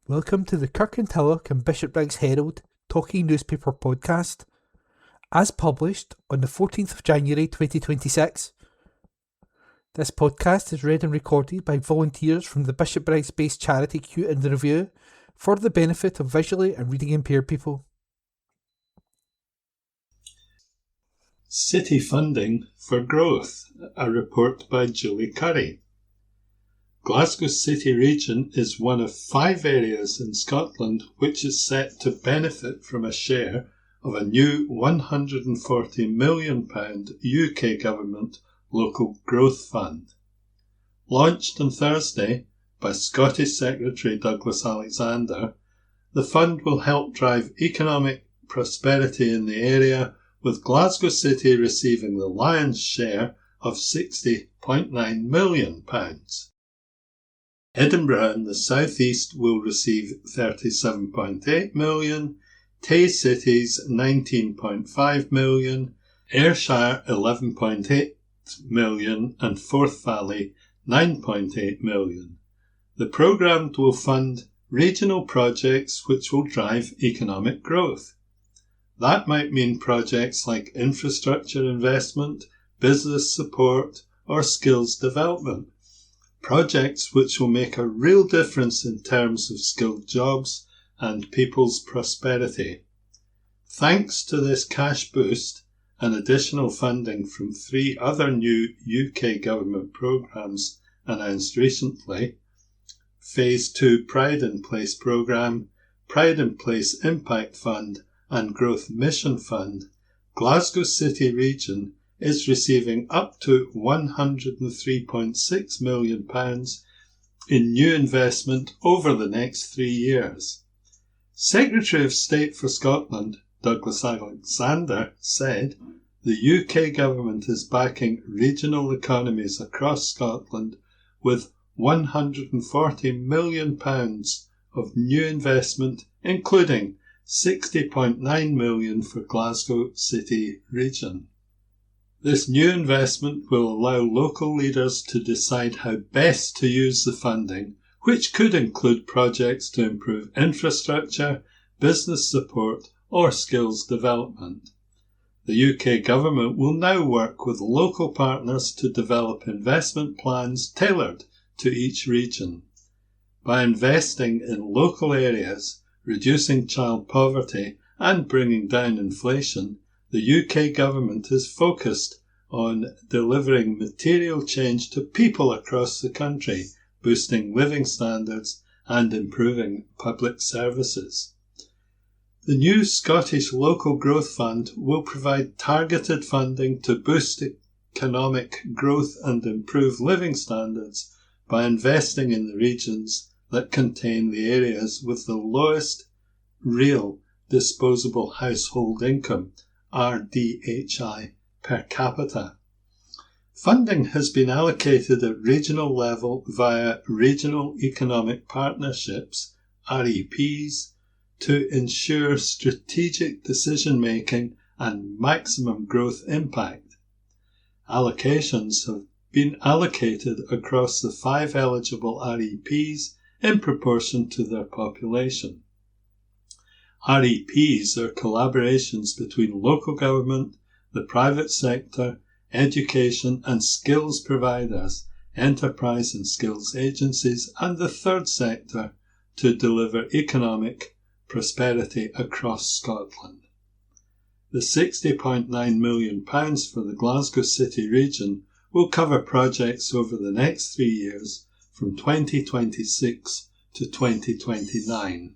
Welcome to the Kirkintilloch and Bishopbriggs Herald Talking Newspaper Podcast, as published on the 14th of January 2026. This podcast is read and recorded by volunteers from the Bishopbriggs-based charity Q and the Review for the benefit of visually and reading impaired people. City Funding for Growth, a report by Julie Curry. Glasgow City region is one of 5 areas in Scotland which is set to benefit from a share of a new £140 million UK Government Local Growth Fund. Launched on Thursday by Scottish Secretary Douglas Alexander, the fund will help drive economic prosperity in the area, with Glasgow City receiving the lion's share of £60.9 million. Edinburgh in the south east will receive £37.8 million, Tay Cities £19.5 million, Ayrshire £11.8 million and Forth Valley £9.8 million. The programme will fund regional projects which will drive economic growth. That might mean projects like infrastructure investment, business support or skills development. Projects which will make a real difference in terms of skilled jobs and people's prosperity. Thanks to this cash boost and additional funding from 3 other new UK government programmes announced recently, Phase 2 Pride in Place programme, Pride in Place Impact Fund and Growth Mission Fund, Glasgow City region is receiving up to £103.6 million in new investment over the next 3 years. Secretary of State for Scotland, Douglas Alexander, said the UK government is backing regional economies across Scotland with £140 million of new investment, including £60.9 million for Glasgow City region. This new investment will allow local leaders to decide how best to use the funding, which could include projects to improve infrastructure, business support or skills development. The UK government will now work with local partners to develop investment plans tailored to each region. By investing in local areas, reducing child poverty and bringing down inflation, the UK government is focused on delivering material change to people across the country, boosting living standards and improving public services. The new Scottish Local Growth Fund will provide targeted funding to boost economic growth and improve living standards by investing in the regions that contain the areas with the lowest real disposable household income, RDHI, per capita. Funding has been allocated at regional level via Regional Economic Partnerships, REPs, to ensure strategic decision-making and maximum growth impact. Allocations have been allocated across the 5 eligible REPs in proportion to their population. REPs are collaborations between local government, the private sector, education and skills providers, enterprise and skills agencies and the third sector to deliver economic prosperity across Scotland. The £60.9 million for the Glasgow City region will cover projects over the next 3 years from 2026 to 2029.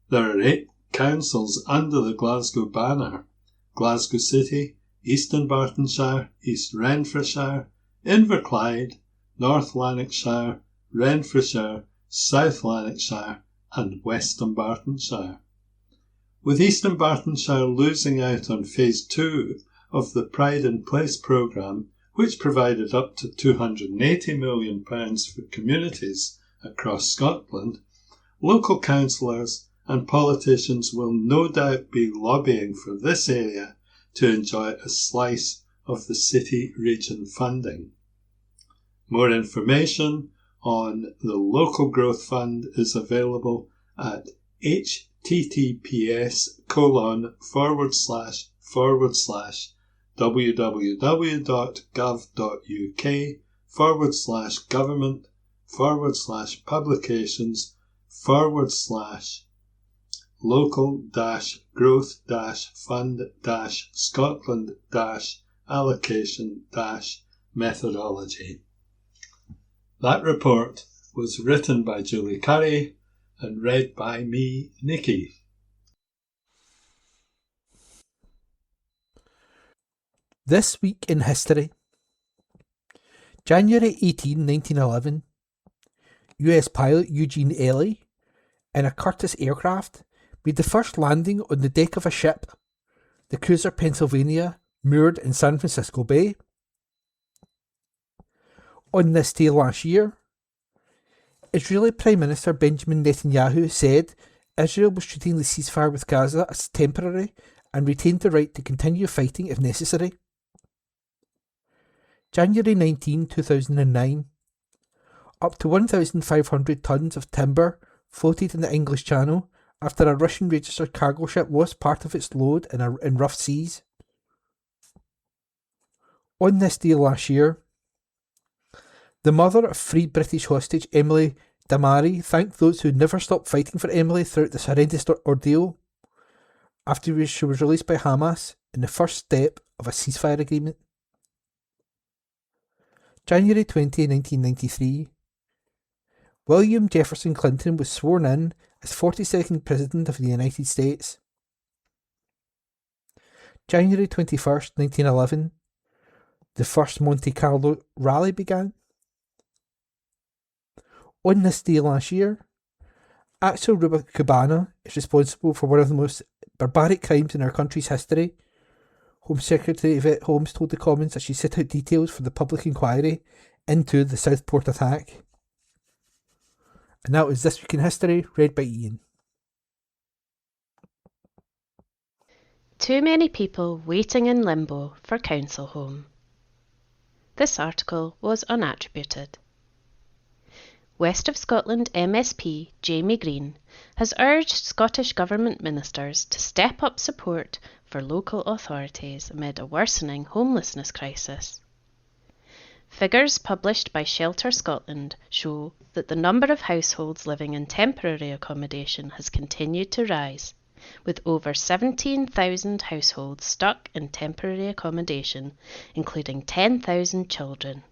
There are 8 councils under the Glasgow banner: Glasgow City, East Dunbartonshire, East Renfrewshire, Inverclyde, North Lanarkshire, Renfrewshire, South Lanarkshire and West Dunbartonshire. With East Dunbartonshire losing out on Phase 2 of the Pride in Place programme, which provided up to £280 million for communities across Scotland, local councillors and politicians will no doubt be lobbying for this area to enjoy a slice of the city region funding. More information on the Local Growth Fund is available at https://www.gov.uk//growth-fund-growth-allocation-methodology. That report was written by Julie Curry and read by me, Nikki. This week in history. January 18, 1911. US pilot Eugene Ely, in a Curtiss aircraft, made the first landing on the deck of a ship, the cruiser Pennsylvania, moored in San Francisco Bay. On this day last year, Israeli Prime Minister Benjamin Netanyahu said Israel was treating the ceasefire with Gaza as temporary and retained the right to continue fighting if necessary. January 19, 2009. Up to 1,500 tonnes of timber floated in the English Channel after a Russian-registered cargo ship lost part of its load in rough seas. On this day last year, the mother of freed British hostage Emily Damari thanked those who never stopped fighting for Emily throughout this horrendous ordeal after she was released by Hamas in the first step of a ceasefire agreement. January 20, 1993. William Jefferson Clinton was sworn in as 42nd President of the United States. January 21st, 1911. The first Monte Carlo rally began. On this day last year, Axel Rubacubana is responsible for one of the most barbaric crimes in our country's history. Home Secretary Yvette Holmes told the Commons as she set out details for the public inquiry into the Southport attack. And that was This Week in History, read by Ian. Too many people waiting in limbo for council home. This article was unattributed. West of Scotland MSP Jamie Green has urged Scottish Government ministers to step up support for local authorities amid a worsening homelessness crisis. Figures published by Shelter Scotland show that the number of households living in temporary accommodation has continued to rise, with over 17,000 households stuck in temporary accommodation, including 10,000 children.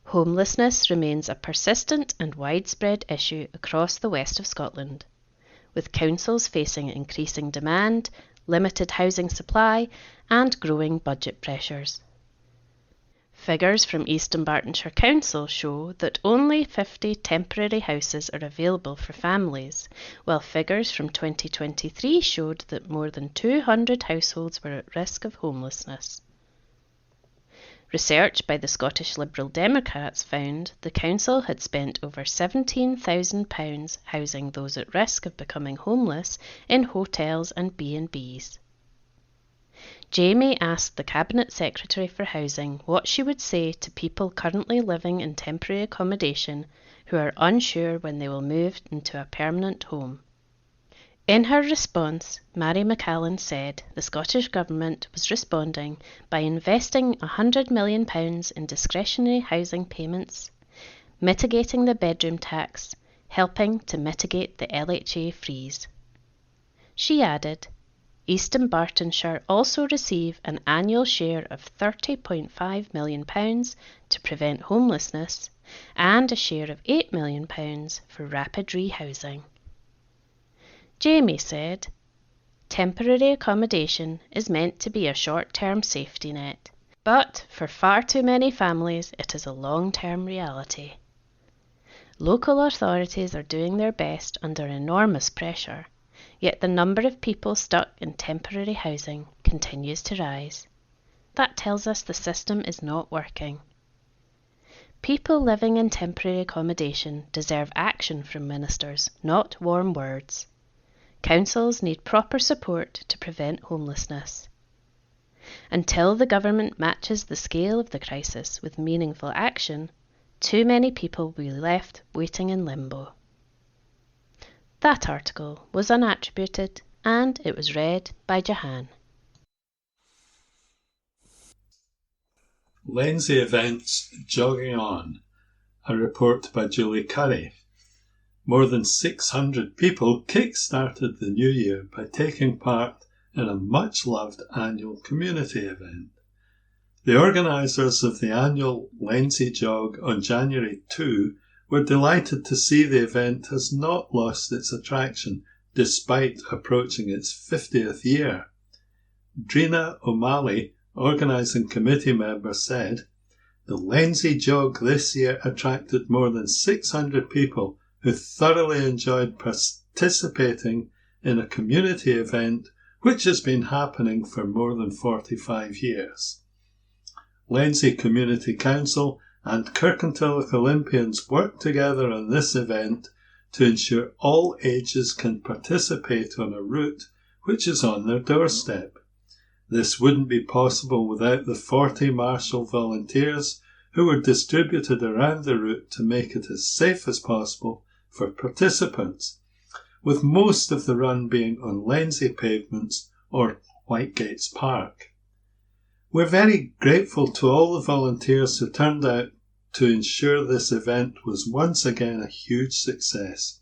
Homelessness remains a persistent and widespread issue across the west of Scotland, with councils facing increasing demand, limited housing supply, and growing budget pressures. Figures from East Dunbartonshire Council show that only 50 temporary houses are available for families, while figures from 2023 showed that more than 200 households were at risk of homelessness. Research by the Scottish Liberal Democrats found the council had spent over £17,000 housing those at risk of becoming homeless in hotels and B&Bs. Jamie asked the Cabinet Secretary for Housing what she would say to people currently living in temporary accommodation who are unsure when they will move into a permanent home. In her response, Mary McCallan said the Scottish Government was responding by investing £100 million in discretionary housing payments, mitigating the bedroom tax, helping to mitigate the LHA freeze. She added, East Dunbartonshire also receive an annual share of £30.5 million to prevent homelessness and a share of £8 million for rapid rehousing. Jamie said, temporary accommodation is meant to be a short-term safety net, but for far too many families it is a long-term reality. Local authorities are doing their best under enormous pressure, yet the number of people stuck in temporary housing continues to rise. That tells us the system is not working. People living in temporary accommodation deserve action from ministers, not warm words. Councils need proper support to prevent homelessness. Until the government matches the scale of the crisis with meaningful action, too many people will be left waiting in limbo. That article was unattributed and it was read by Jahan. Lenzie events jogging on. A report by Julie Curry. More than 600 people kick-started the new year by taking part in a much-loved annual community event. The organisers of the annual Lenzie Jog on January 2 were delighted to see the event has not lost its attraction despite approaching its 50th year. Drina O'Malley, organising committee member, said, "The Lenzie Jog this year attracted more than 600 people who thoroughly enjoyed participating in a community event which has been happening for more than 45 years. Lenzie Community Council and Kirkintilloch Olympians work together on this event to ensure all ages can participate on a route which is on their doorstep. This wouldn't be possible without the 40 marshal volunteers who were distributed around the route to make it as safe as possible for participants, with most of the run being on Lenzie pavements or Whitegates Park. We're very grateful to all the volunteers who turned out to ensure this event was once again a huge success.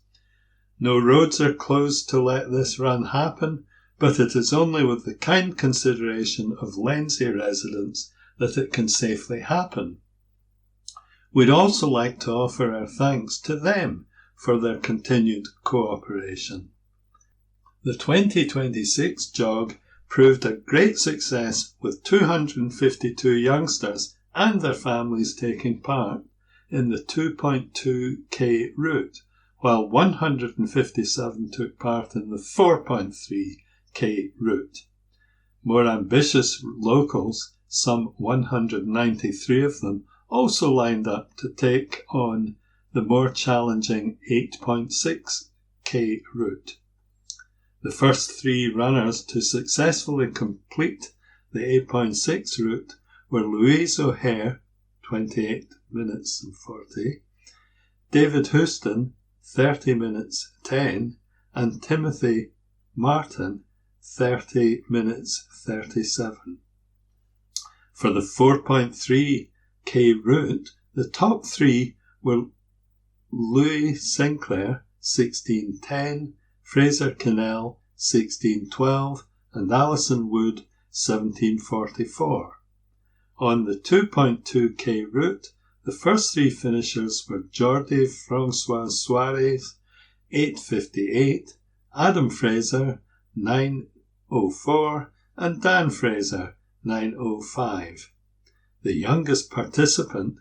No roads are closed to let this run happen, but it is only with the kind consideration of Lenzie residents that it can safely happen. We'd also like to offer our thanks to them for their continued cooperation." The 2026 jog proved a great success with 252 youngsters and their families taking part in the 2.2k route, while 157 took part in the 4.3k route. More ambitious locals, some 193 of them, also lined up to take on the more challenging 8.6k route. The first three runners to successfully complete the 8.6 route were Louise O'Hare, 28 minutes and 40, David Houston, 30 minutes 10, and Timothy Martin, 30 minutes 37. For the 4.3k route, the top three were Louis Sinclair, 16:10, Fraser Kinnell, 16:12, and Alison Wood, 17:44. On the 2.2k route, the first three finishers were Jordi Francois Suarez, 8:58, Adam Fraser, 9:04, and Dan Fraser, 9:05. The youngest participant,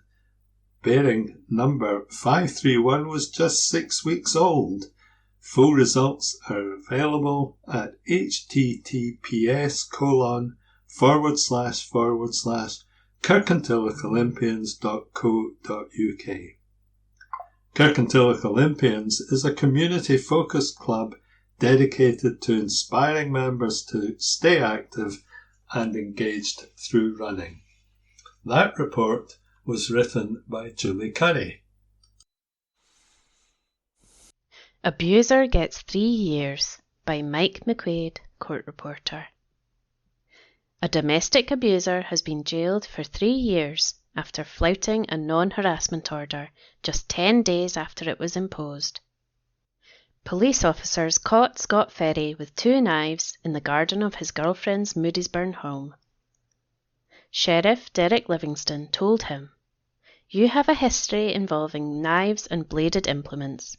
bearing number 531, was just 6 weeks old. Full results are available at https://kirkintillocholympians.co.uk. Kirkintilloch Olympians is a community-focused club dedicated to inspiring members to stay active and engaged through running. That report was written by Julie Curry. Abuser Gets 3 Years by Mike McQuaid, court reporter. A domestic abuser has been jailed for 3 years after flouting a non-harassment order just 10 days after it was imposed. Police officers caught Scott Ferry with 2 knives in the garden of his girlfriend's Moodiesburn home. Sheriff Derek Livingston told him, "You have a history involving knives and bladed implements.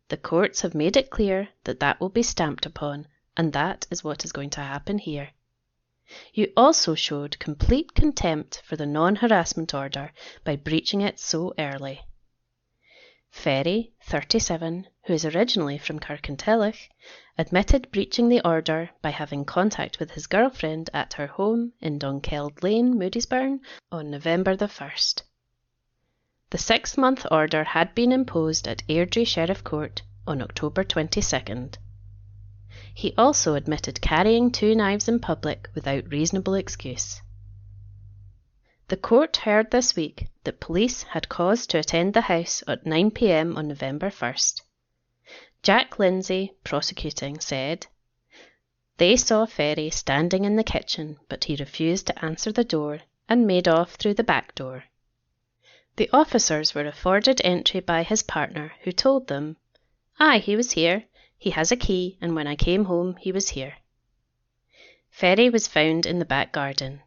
The courts have made it clear that that will be stamped upon, and that is what is going to happen here. You also showed complete contempt for the non-harassment order by breaching it so early." Ferry, 37, who is originally from Kirkintilloch, admitted breaching the order by having contact with his girlfriend at her home in Donkeld Lane, Moodiesburn, on November the 1st. The 6-month order had been imposed at Airdrie Sheriff Court on October 22nd. He also admitted carrying 2 knives in public without reasonable excuse. The court heard this week that police had cause to attend the house at 9 p.m. on November 1st. Jack Lindsay, prosecuting, said, "They saw Ferry standing in the kitchen, but he refused to answer the door and made off through the back door. The officers were afforded entry by his partner, who told them, 'Aye, he was here. He has a key, and when I came home he was here.' Ferry was found in the back garden.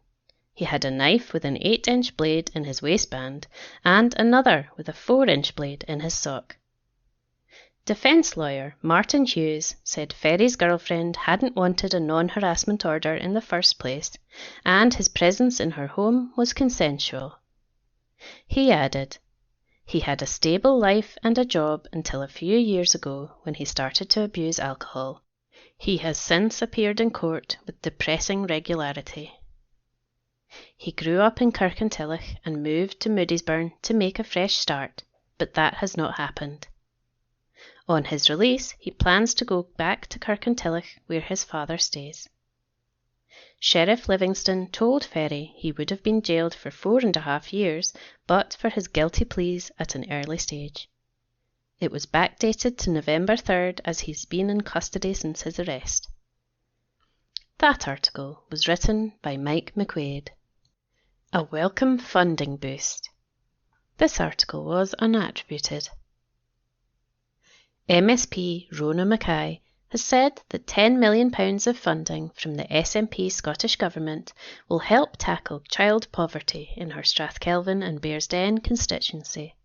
He had a knife with an 8-inch blade in his waistband and another with a 4-inch blade in his sock. Defence lawyer Martin Hughes said Ferry's girlfriend hadn't wanted a non-harassment order in the first place, and his presence in her home was consensual. He added, he had a stable life and a job until a few years ago when he started to abuse alcohol. He has since appeared in court with depressing regularity. He grew up in Kirkintilloch and moved to Moodiesburn to make a fresh start, but that has not happened. On his release, he plans to go back to Kirkintilloch where his father stays. Sheriff Livingston told Ferry he would have been jailed for 4.5 years but for his guilty pleas at an early stage. It was backdated to November 3rd as he's been in custody since his arrest. That article was written by Mike McQuaid. A welcome funding boost. This article was unattributed. MSP Rona Mackay has said that £10 million of funding from the SNP Scottish Government will help tackle child poverty in her Strathkelvin and Bearsden constituency.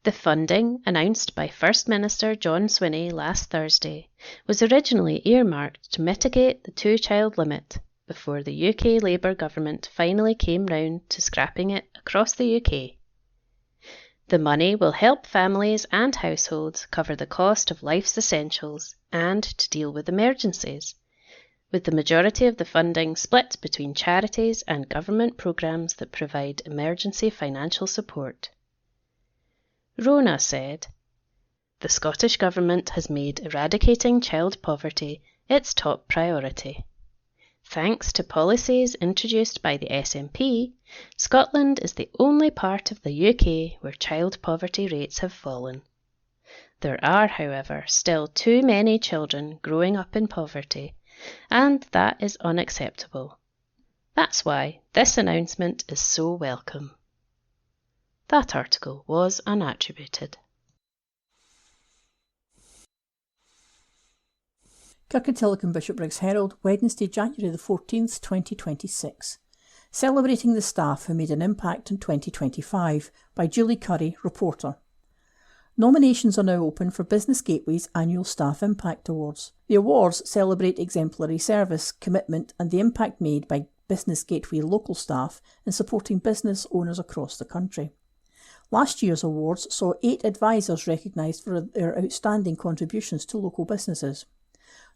The funding, announced by First Minister John Swinney last Thursday, was originally earmarked to mitigate the 2-child limit before the UK Labour government finally came round to scrapping it across the UK. The money will help families and households cover the cost of life's essentials and to deal with emergencies, with the majority of the funding split between charities and government programmes that provide emergency financial support. Rona said, "The Scottish Government has made eradicating child poverty its top priority. Thanks to policies introduced by the SNP, Scotland is the only part of the UK where child poverty rates have fallen. There are, however, still too many children growing up in poverty, and that is unacceptable. That's why this announcement is so welcome." That article was unattributed. Kirkintilloch and Bishopbriggs Herald, Wednesday, January the 14th, 2026. Celebrating the staff who made an impact in 2025 by Julie Curry, reporter. Nominations are now open for Business Gateway's annual Staff Impact Awards. The awards celebrate exemplary service, commitment and the impact made by Business Gateway local staff in supporting business owners across the country. Last year's awards saw 8 advisors recognised for their outstanding contributions to local businesses.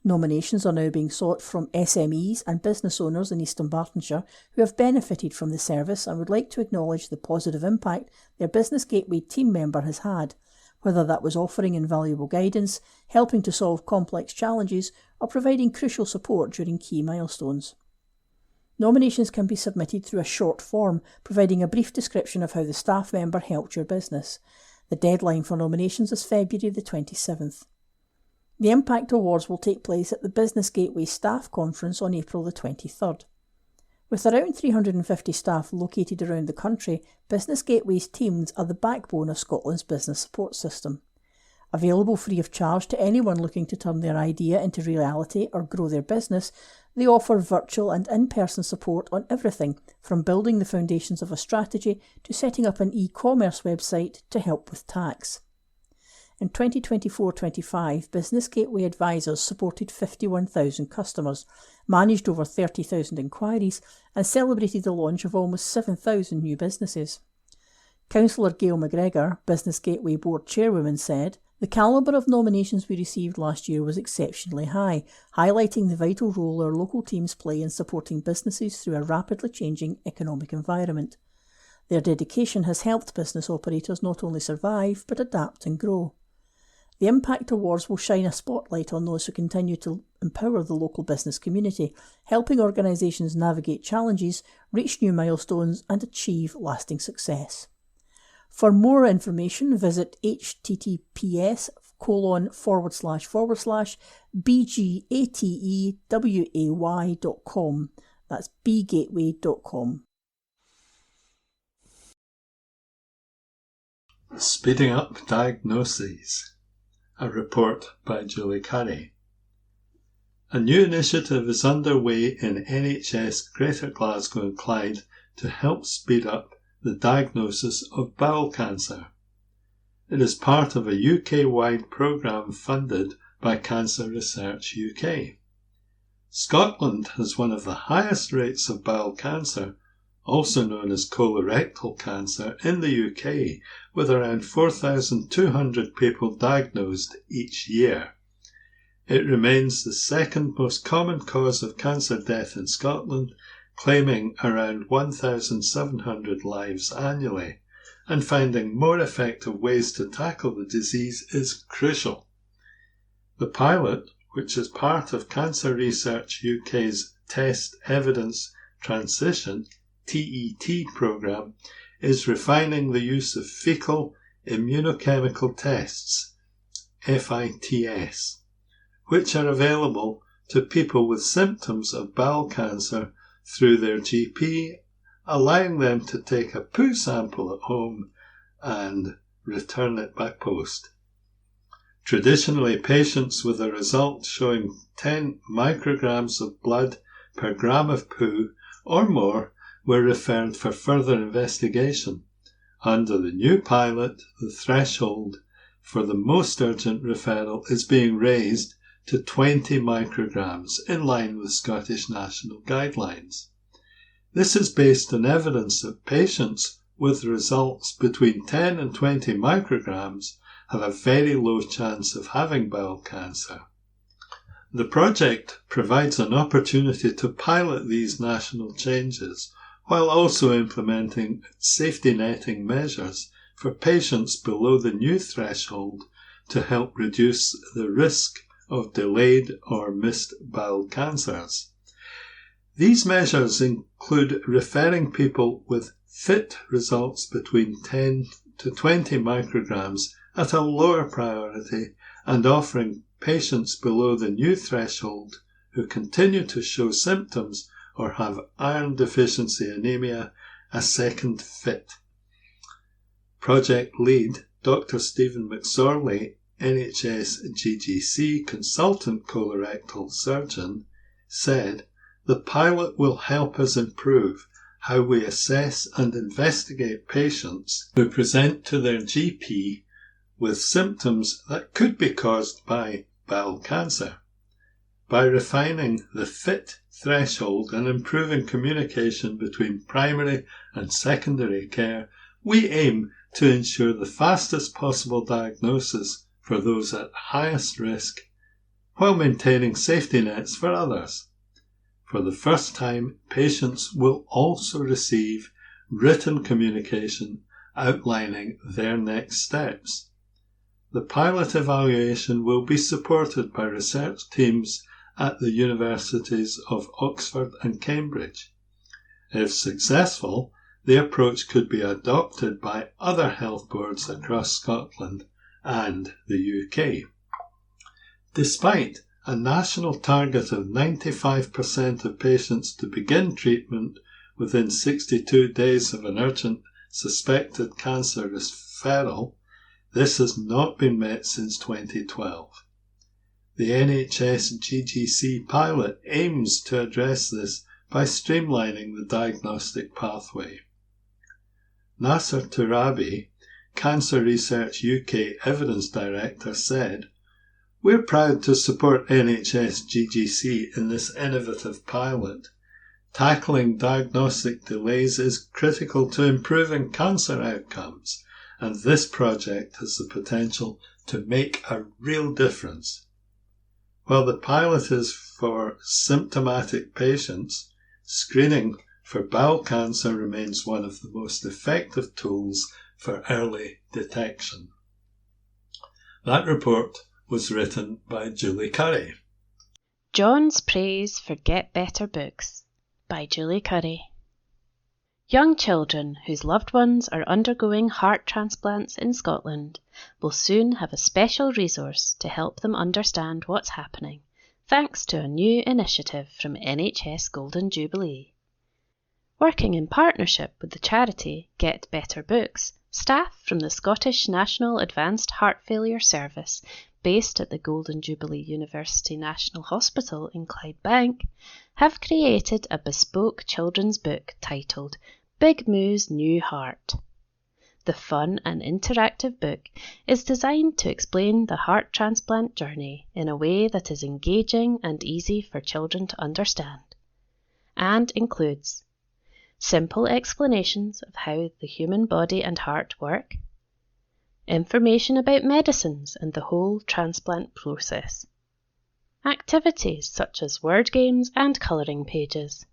Nominations are now being sought from SMEs and business owners in Eastern Bartonshire who have benefited from the service and would like to acknowledge the positive impact their Business Gateway team member has had, whether that was offering invaluable guidance, helping to solve complex challenges, or providing crucial support during key milestones. Nominations can be submitted through a short form, providing a brief description of how the staff member helped your business. The deadline for nominations is February the 27th. The Impact Awards will take place at the Business Gateway Staff Conference on April the 23rd. With around 350 staff located around the country, Business Gateway's teams are the backbone of Scotland's business support system. Available free of charge to anyone looking to turn their idea into reality or grow their business, they offer virtual and in-person support on everything from building the foundations of a strategy to setting up an e-commerce website to help with tax. In 2024-25, Business Gateway advisors supported 51,000 customers, managed over 30,000 inquiries and celebrated the launch of almost 7,000 new businesses. Councillor Gail McGregor, Business Gateway Board Chairwoman, said, "The calibre of nominations we received last year was exceptionally high, highlighting the vital role our local teams play in supporting businesses through a rapidly changing economic environment. Their dedication has helped business operators not only survive but adapt and grow." The Impact Awards will shine a spotlight on those who continue to empower the local business community, helping organisations navigate challenges, reach new milestones and achieve lasting success. For more information, visit https bgateway.com. That's bgateway.com. Speeding up diagnoses. A report by Julie Curry. A new initiative is underway in NHS Greater Glasgow and Clyde to help speed up the diagnosis of bowel cancer. It is part of a UK-wide programme funded by Cancer Research UK. Scotland has one of the highest rates of bowel cancer, also known as colorectal cancer, in the UK, with around 4,200 people diagnosed each year. It remains the second most common cause of cancer death in Scotland, claiming around 1,700 lives annually, and finding more effective ways to tackle the disease is crucial. The pilot, which is part of Cancer Research UK's Test Evidence Transition (TET) programme, is refining the use of fecal immunochemical tests (FITS), which are available to people with symptoms of bowel cancer through their GP, allowing them to take a poo sample at home and return it by post. Traditionally, patients with a result showing 10 micrograms of blood per gram of poo or more were referred for further investigation. Under the new pilot, the threshold for the most urgent referral is being raised to 20 micrograms in line with Scottish national guidelines. This is based on evidence that patients with results between 10 and 20 micrograms have a very low chance of having bowel cancer. The project provides an opportunity to pilot these national changes while also implementing safety netting measures for patients below the new threshold to help reduce the risk of delayed or missed bowel cancers. These measures include referring people with FIT results between 10 to 20 micrograms at a lower priority and offering patients below the new threshold who continue to show symptoms or have iron deficiency anemia a second FIT. Project lead Dr. Stephen McSorley, NHS GGC consultant colorectal surgeon, said, "The pilot will help us improve how we assess and investigate patients who present to their GP with symptoms that could be caused by bowel cancer. By refining the FIT threshold and improving communication between primary and secondary care, we aim to ensure the fastest possible diagnosis for those at highest risk, while maintaining safety nets for others. For the first time, patients will also receive written communication outlining their next steps. The pilot evaluation will be supported by research teams at the universities of Oxford and Cambridge. If successful, the approach could be adopted by other health boards across Scotland and the UK. Despite a national target of 95% of patients to begin treatment within 62 days of an urgent suspected cancer referral, this has not been met since 2012. The NHS GGC pilot aims to address this by streamlining the diagnostic pathway. Nasser Turabi, Cancer Research UK Evidence Director, said, "We're proud to support NHS GGC in this innovative pilot. Tackling diagnostic delays is critical to improving cancer outcomes, and this project has the potential to make a real difference." While the pilot is for symptomatic patients, screening for bowel cancer remains one of the most effective tools for early detection. That report was written by Julie Curry. John's Praise for Get Better Books by Julie Curry. Young children whose loved ones are undergoing heart transplants in Scotland will soon have a special resource to help them understand what's happening, thanks to a new initiative from NHS Golden Jubilee. Working in partnership with the charity Get Better Books, staff from the Scottish National Advanced Heart Failure Service, based at the Golden Jubilee University National Hospital in Clydebank, have created a bespoke children's book titled Big Moo's New Heart. The fun and interactive book is designed to explain the heart transplant journey in a way that is engaging and easy for children to understand, and includes simple explanations of how the human body and heart work, information about medicines and the whole transplant process, activities such as word games and colouring pages,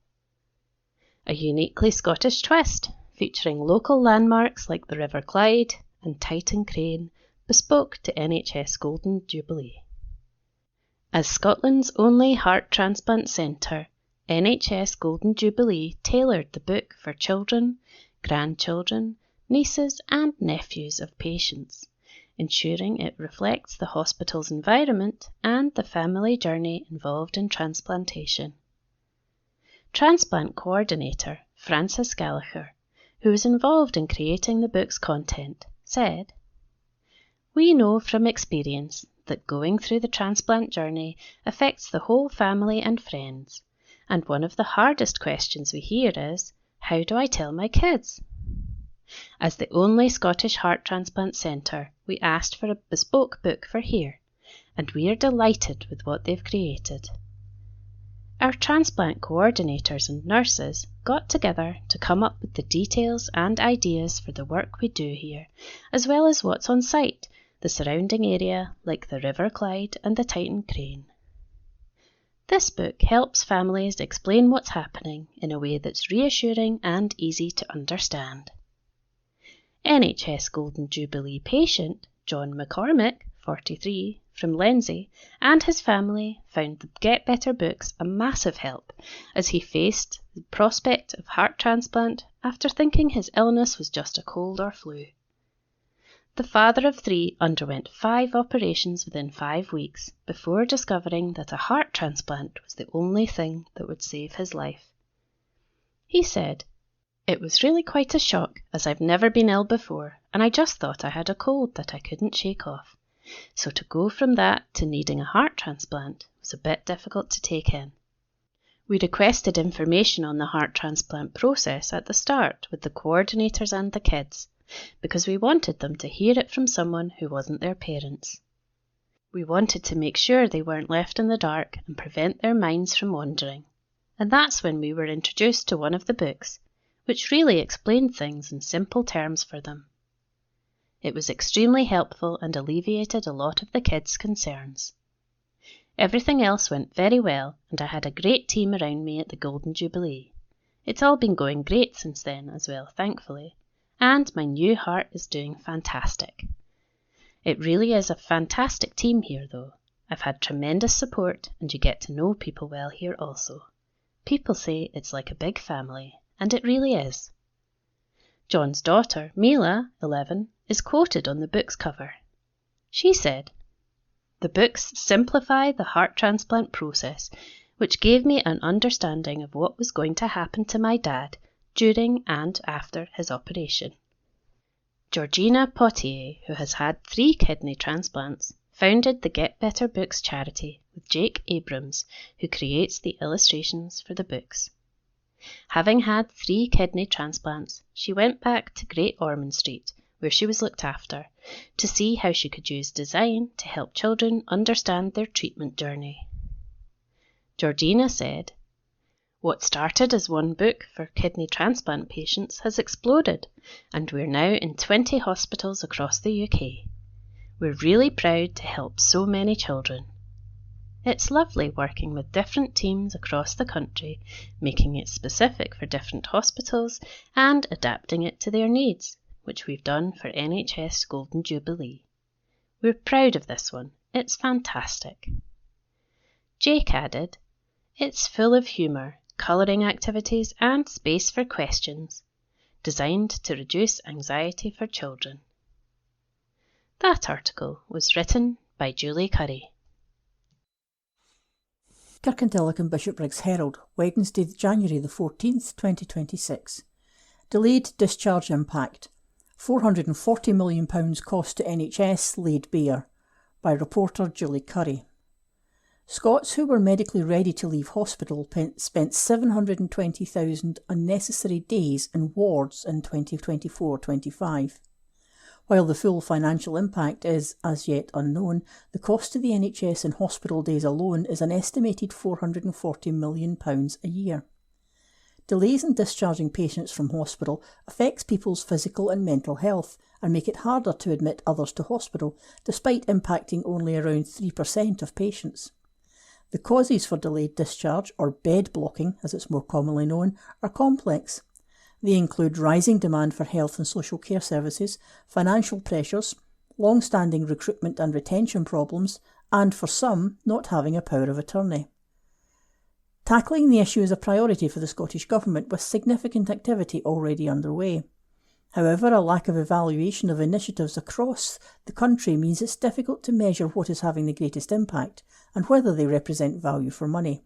a uniquely Scottish twist featuring local landmarks like the River Clyde and Titan Crane, bespoke to NHS Golden Jubilee. As Scotland's only heart transplant centre, NHS Golden Jubilee tailored the book for children, grandchildren, nieces and nephews of patients, ensuring it reflects the hospital's environment and the family journey involved in transplantation. Transplant coordinator Frances Gallagher, who was involved in creating the book's content, said, "We know from experience that going through the transplant journey affects the whole family and friends, and one of the hardest questions we hear is, how do I tell my kids? As the only Scottish heart transplant centre, we asked for a bespoke book for here, and we are delighted with what they've created. Our transplant coordinators and nurses got together to come up with the details and ideas for the work we do here, as well as what's on site, the surrounding area like the River Clyde and the Titan Crane. This book helps families explain what's happening in a way that's reassuring and easy to understand." NHS Golden Jubilee patient John McCormick, 43, from Lenzie, and his family found the Get Better books a massive help as he faced the prospect of heart transplant after thinking his illness was just a cold or flu. The father of 3 underwent 5 operations within 5 weeks before discovering that a heart transplant was the only thing that would save his life. He said, "It was really quite a shock, as I've never been ill before, and I just thought I had a cold that I couldn't shake off. So to go from that to needing a heart transplant was a bit difficult to take in. We requested information on the heart transplant process at the start with the coordinators and the kids, because we wanted them to hear it from someone who wasn't their parents. We wanted to make sure they weren't left in the dark and prevent their minds from wandering. And that's when we were introduced to one of the books, which really explained things in simple terms for them. It was extremely helpful and alleviated a lot of the kids' concerns. Everything else went very well, and I had a great team around me at the Golden Jubilee. It's all been going great since then as well, thankfully, and my new heart is doing fantastic. It really is a fantastic team here, though. I've had tremendous support, and you get to know people well here also. People say it's like a big family, and it really is." John's daughter, Mila, 11, is quoted on the book's cover. She said, "The books simplify the heart transplant process, which gave me an understanding of what was going to happen to my dad during and after his operation." Georgina Potier, who has had 3 kidney transplants, founded the Get Better Books charity with Jake Abrams, who creates the illustrations for the books. Having had 3 kidney transplants, she went back to Great Ormond Street, where she was looked after, to see how she could use design to help children understand their treatment journey. Georgina said, "What started as one book for kidney transplant patients has exploded, and we're now in 20 hospitals across the UK. We're really proud to help so many children. It's lovely working with different teams across the country, making it specific for different hospitals and adapting it to their needs, which we've done for NHS Golden Jubilee. We're proud of this one. It's fantastic." Jake added, "It's full of humour, colouring activities and space for questions. designed to reduce anxiety for children. That article was written by Julie Curry. Kirkintilloch and Bishopbriggs Herald, Wednesday, January the 14th, 2026. Delayed discharge impact. £440 million cost to NHS laid bare, by reporter Julie Curry. Scots who were medically ready to leave hospital spent 720,000 unnecessary days in wards in 2024-25. While the full financial impact is, as yet, unknown, the cost to the NHS in hospital days alone is an estimated £440 million a year. Delays in discharging patients from hospital affects people's physical and mental health and make it harder to admit others to hospital, despite impacting only around 3% of patients. The causes for delayed discharge, or bed blocking as it's more commonly known, are complex. They include rising demand for health and social care services, financial pressures, long-standing recruitment and retention problems, and for some, not having a power of attorney. Tackling the issue is a priority for the Scottish Government, with significant activity already underway. However, a lack of evaluation of initiatives across the country means it's difficult to measure what is having the greatest impact and whether they represent value for money.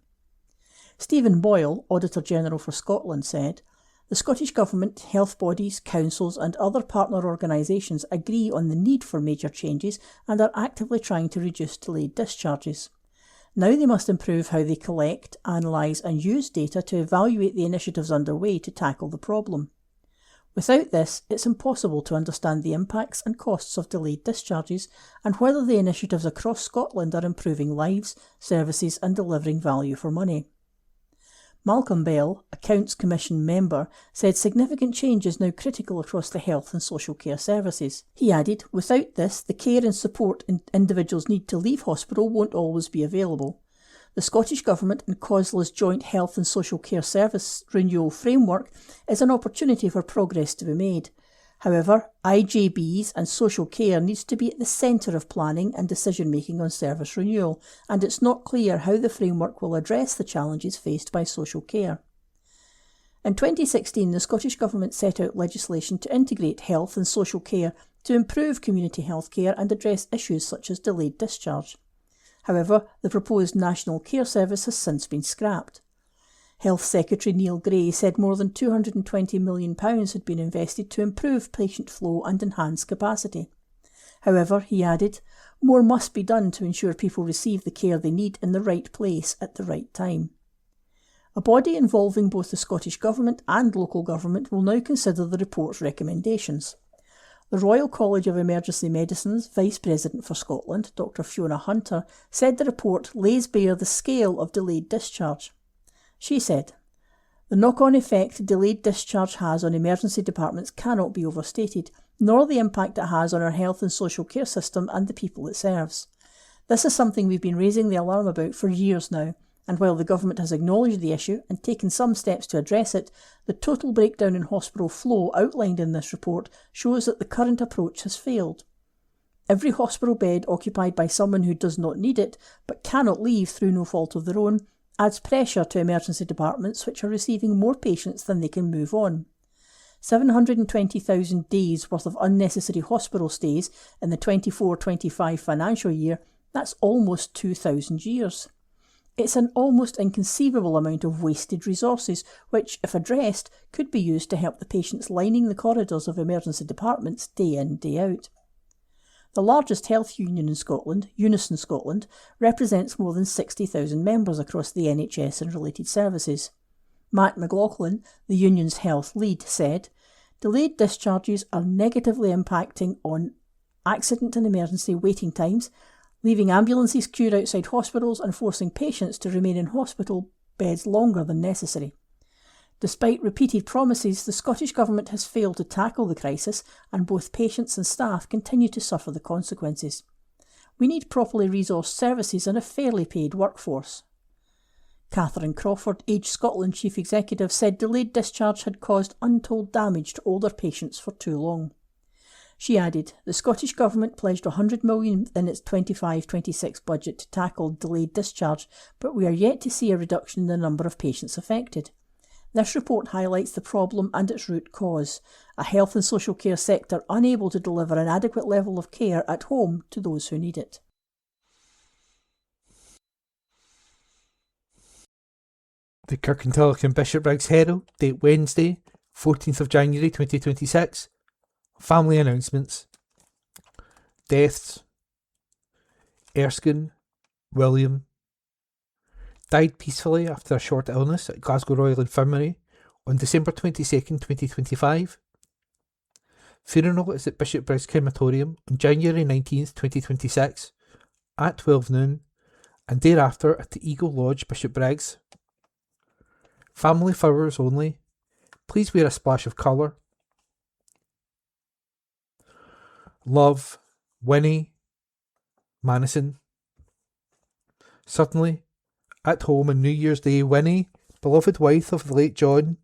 Stephen Boyle, Auditor-General for Scotland, said, "The Scottish Government, health bodies, councils and other partner organisations agree on the need for major changes and are actively trying to reduce delayed discharges. Now they must improve how they collect, analyse and use data to evaluate the initiatives underway to tackle the problem. Without this, it's impossible to understand the impacts and costs of delayed discharges and whether the initiatives across Scotland are improving lives, services and delivering value for money." Malcolm Bell, Accounts Commission member, said significant change is now critical across the health and social care services. He added, "Without this, the care and support individuals need to leave hospital won't always be available. The Scottish Government and COSLA's joint health and social care service renewal framework is an opportunity for progress to be made. However, IJBs and social care needs to be at the centre of planning and decision-making on service renewal, and it's not clear how the framework will address the challenges faced by social care." In 2016, the Scottish Government set out legislation to integrate health and social care to improve community health care and address issues such as delayed discharge. However, the proposed National Care Service has since been scrapped. Health Secretary Neil Gray said more than £220 million had been invested to improve patient flow and enhance capacity. However, he added, more must be done to ensure people receive the care they need in the right place at the right time. A body involving both the Scottish Government and local government will now consider the report's recommendations. The Royal College of Emergency Medicine's Vice President for Scotland, Dr Fiona Hunter, said the report lays bare the scale of delayed discharge. She said, "The knock-on effect delayed discharge has on emergency departments cannot be overstated, nor the impact it has on our health and social care system and the people it serves. This is something we've been raising the alarm about for years now, and while the Government has acknowledged the issue and taken some steps to address it, the total breakdown in hospital flow outlined in this report shows that the current approach has failed. Every hospital bed occupied by someone who does not need it, but cannot leave through no fault of their own, adds pressure to emergency departments which are receiving more patients than they can move on. 720,000 days worth of unnecessary hospital stays in the 24-25 financial year, that's almost 2,000 years. It's an almost inconceivable amount of wasted resources which, if addressed, could be used to help the patients lining the corridors of emergency departments day in, day out. The largest health union in Scotland, Unison Scotland, represents more than 60,000 members across the NHS and related services. Matt McLaughlin, the union's health lead, said, "Delayed discharges are negatively impacting on accident and emergency waiting times, leaving ambulances queued outside hospitals and forcing patients to remain in hospital beds longer than necessary. Despite repeated promises, the Scottish Government has failed to tackle the crisis, and both patients and staff continue to suffer the consequences. We need properly resourced services and a fairly paid workforce." Catherine Crawford, Age Scotland Chief Executive, said delayed discharge had caused untold damage to older patients for too long. She added, "The Scottish Government pledged £100 million in its 25-26 budget to tackle delayed discharge, but we are yet to see a reduction in the number of patients affected. This report highlights the problem and its root cause: a health and social care sector unable to deliver an adequate level of care at home to those who need it. The Kirkintilloch and Bishopbriggs Herald, date Wednesday, 14th of January 2026. Family announcements. Deaths. Erskine William died peacefully after a short illness at Glasgow Royal Infirmary on December 22nd, 2025. Funeral is at Bishopbriggs Crematorium on January 19th, 2026 at 12 noon, and thereafter at the Eagle Lodge, Bishopbriggs. Family flowers only. Please wear a splash of colour. Love, Winnie Manison. Suddenly, at home on New Year's Day, Winnie, beloved wife of the late John,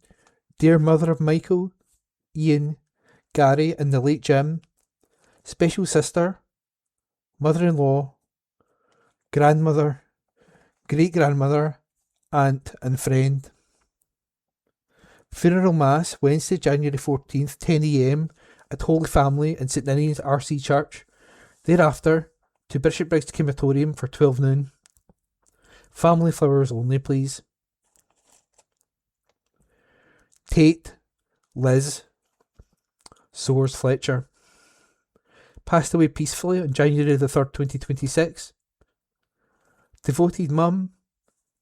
dear mother of Michael, Ian, Gary and the late Jim, special sister, mother-in-law, grandmother, great-grandmother, aunt and friend. Funeral Mass, Wednesday, January 14th, 10 a.m. at Holy Family in St Ninian's RC Church. Thereafter, to Bishopbriggs Crematorium for 12 noon. Family flowers only, please. Tate, Liz, Soares Fletcher. Passed away peacefully on January the 3rd, 2026. Devoted mum,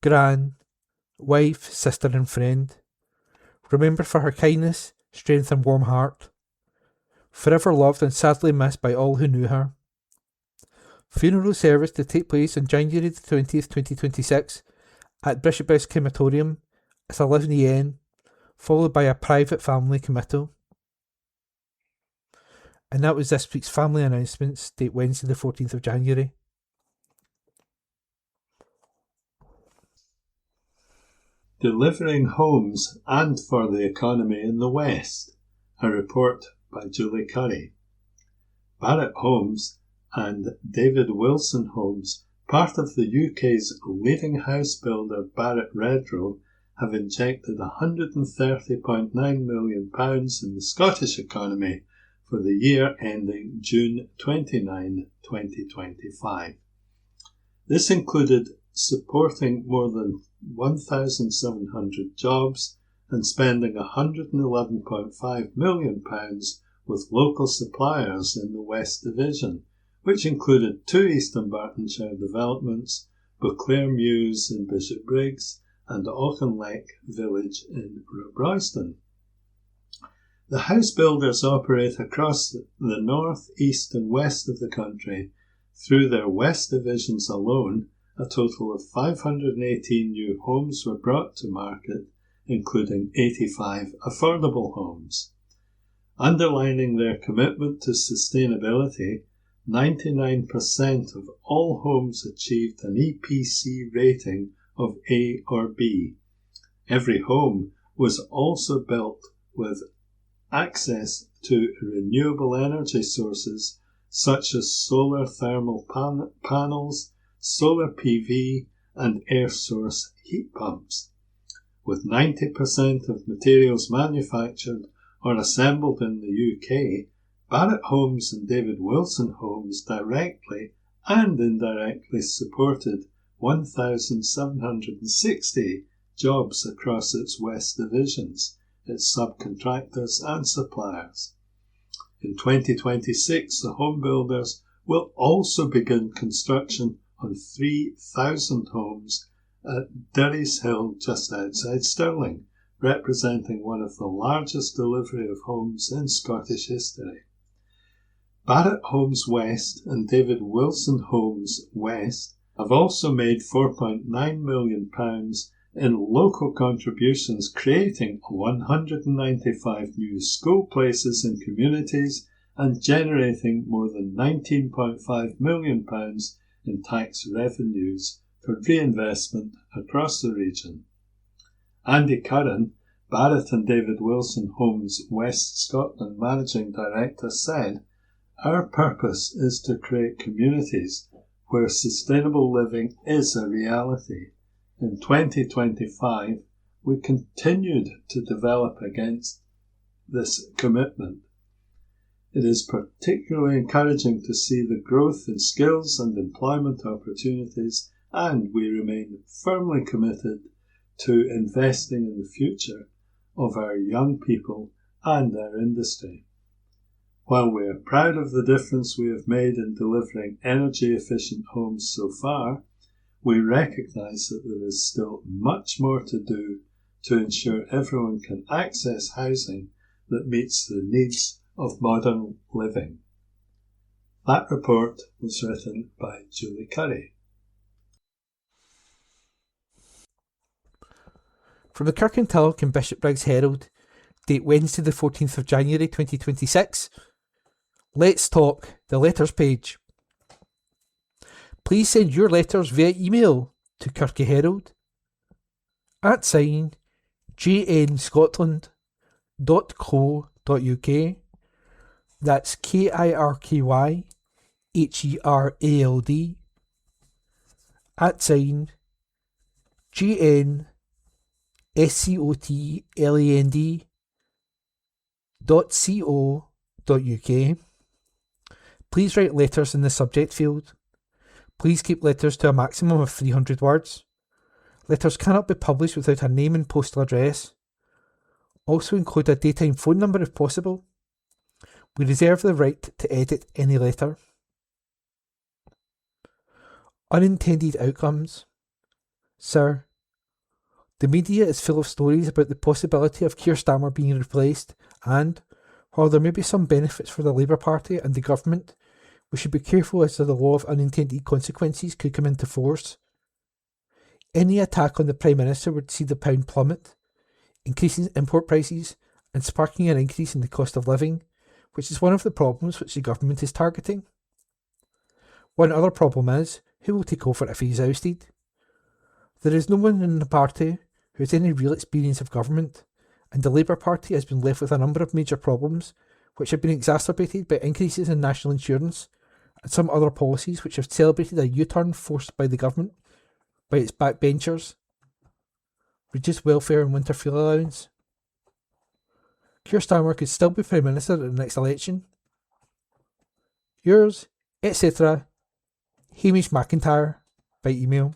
gran, wife, sister and friend. Remembered for her kindness, strength and warm heart. Forever loved and sadly missed by all who knew her. Funeral service to take place on January the 20th, 2026 at Bishopbriggs Crematorium at 11 a.m, followed by a private family committal. And that was this week's family announcements, date Wednesday the 14th of January. Delivering Homes and for the Economy in the West, a report by Julie Curry. Barratt Homes and David Wilson Homes, part of the UK's leading house builder Barratt Redrow, have injected £130.9 million in the Scottish economy for the year ending June 29, 2025. This included supporting more than 1,700 jobs and spending £111.5 million with local suppliers in the West Division, which included 2 East Dunbartonshire developments, Beauclair Mews in Bishopbriggs and Auchinleck Village in Royston. The house builders operate across the north, east and west of the country. Through their West Divisions alone, a total of 518 new homes were brought to market, including 85 affordable homes. Underlining their commitment to sustainability, 99% of all homes achieved an EPC rating of A or B. Every home was also built with access to renewable energy sources such as solar thermal panels, solar PV and air source heat pumps. With 90% of materials manufactured or assembled in the UK, Barratt Homes and David Wilson Homes directly and indirectly supported 1,760 jobs across its West Divisions, its subcontractors and suppliers. In 2026, the home builders will also begin construction on 3,000 homes at Durry's Hill just outside Stirling, representing one of the largest delivery of homes in Scottish history. Barratt Homes West and David Wilson Homes West have also made £4.9 million in local contributions, creating 195 new school places in communities and generating more than £19.5 million in tax revenues for reinvestment across the region. Andy Curran, Barratt and David Wilson Homes West Scotland Managing Director, said, "Our purpose is to create communities where sustainable living is a reality. In 2025, we continued to develop against this commitment. It is particularly encouraging to see the growth in skills and employment opportunities, and we remain firmly committed to investing in the future of our young people and our industry. While we are proud of the difference we have made in delivering energy-efficient homes so far, we recognise that there is still much more to do to ensure everyone can access housing that meets the needs of modern living. That report was written by Julie Curry. From the Kirkintilloch and Bishopbriggs Herald, date Wednesday the 14th of January 2026, let's talk the letters page. Please send your letters via email to kirkyherald @jnscotland.co.uk. That's KIRKYHERALD @GNScotland.co.uk. Please write letters in the subject field. Please keep letters to a maximum of 300 words. Letters cannot be published without a name and postal address. Also include a daytime phone number if possible. We reserve the right to edit any letter. Unintended outcomes. Sir, the media is full of stories about the possibility of Keir Starmer being replaced, and, while there may be some benefits for the Labour Party and the government, we should be careful as to the law of unintended consequences could come into force. Any attack on the Prime Minister would see the pound plummet, increasing import prices and sparking an increase in the cost of living, which is one of the problems which the government is targeting. One other problem is, who will take over if he is ousted? There is no one in the party who has any real experience of government, and the Labour Party has been left with a number of major problems which have been exacerbated by increases in national insurance and some other policies which have celebrated a U-turn forced by the government, by its backbenchers. Reduced welfare and winter fuel allowance. Keir Starmer could still be Prime Minister at the next election. Yours, etc., Hamish McIntyre, by email.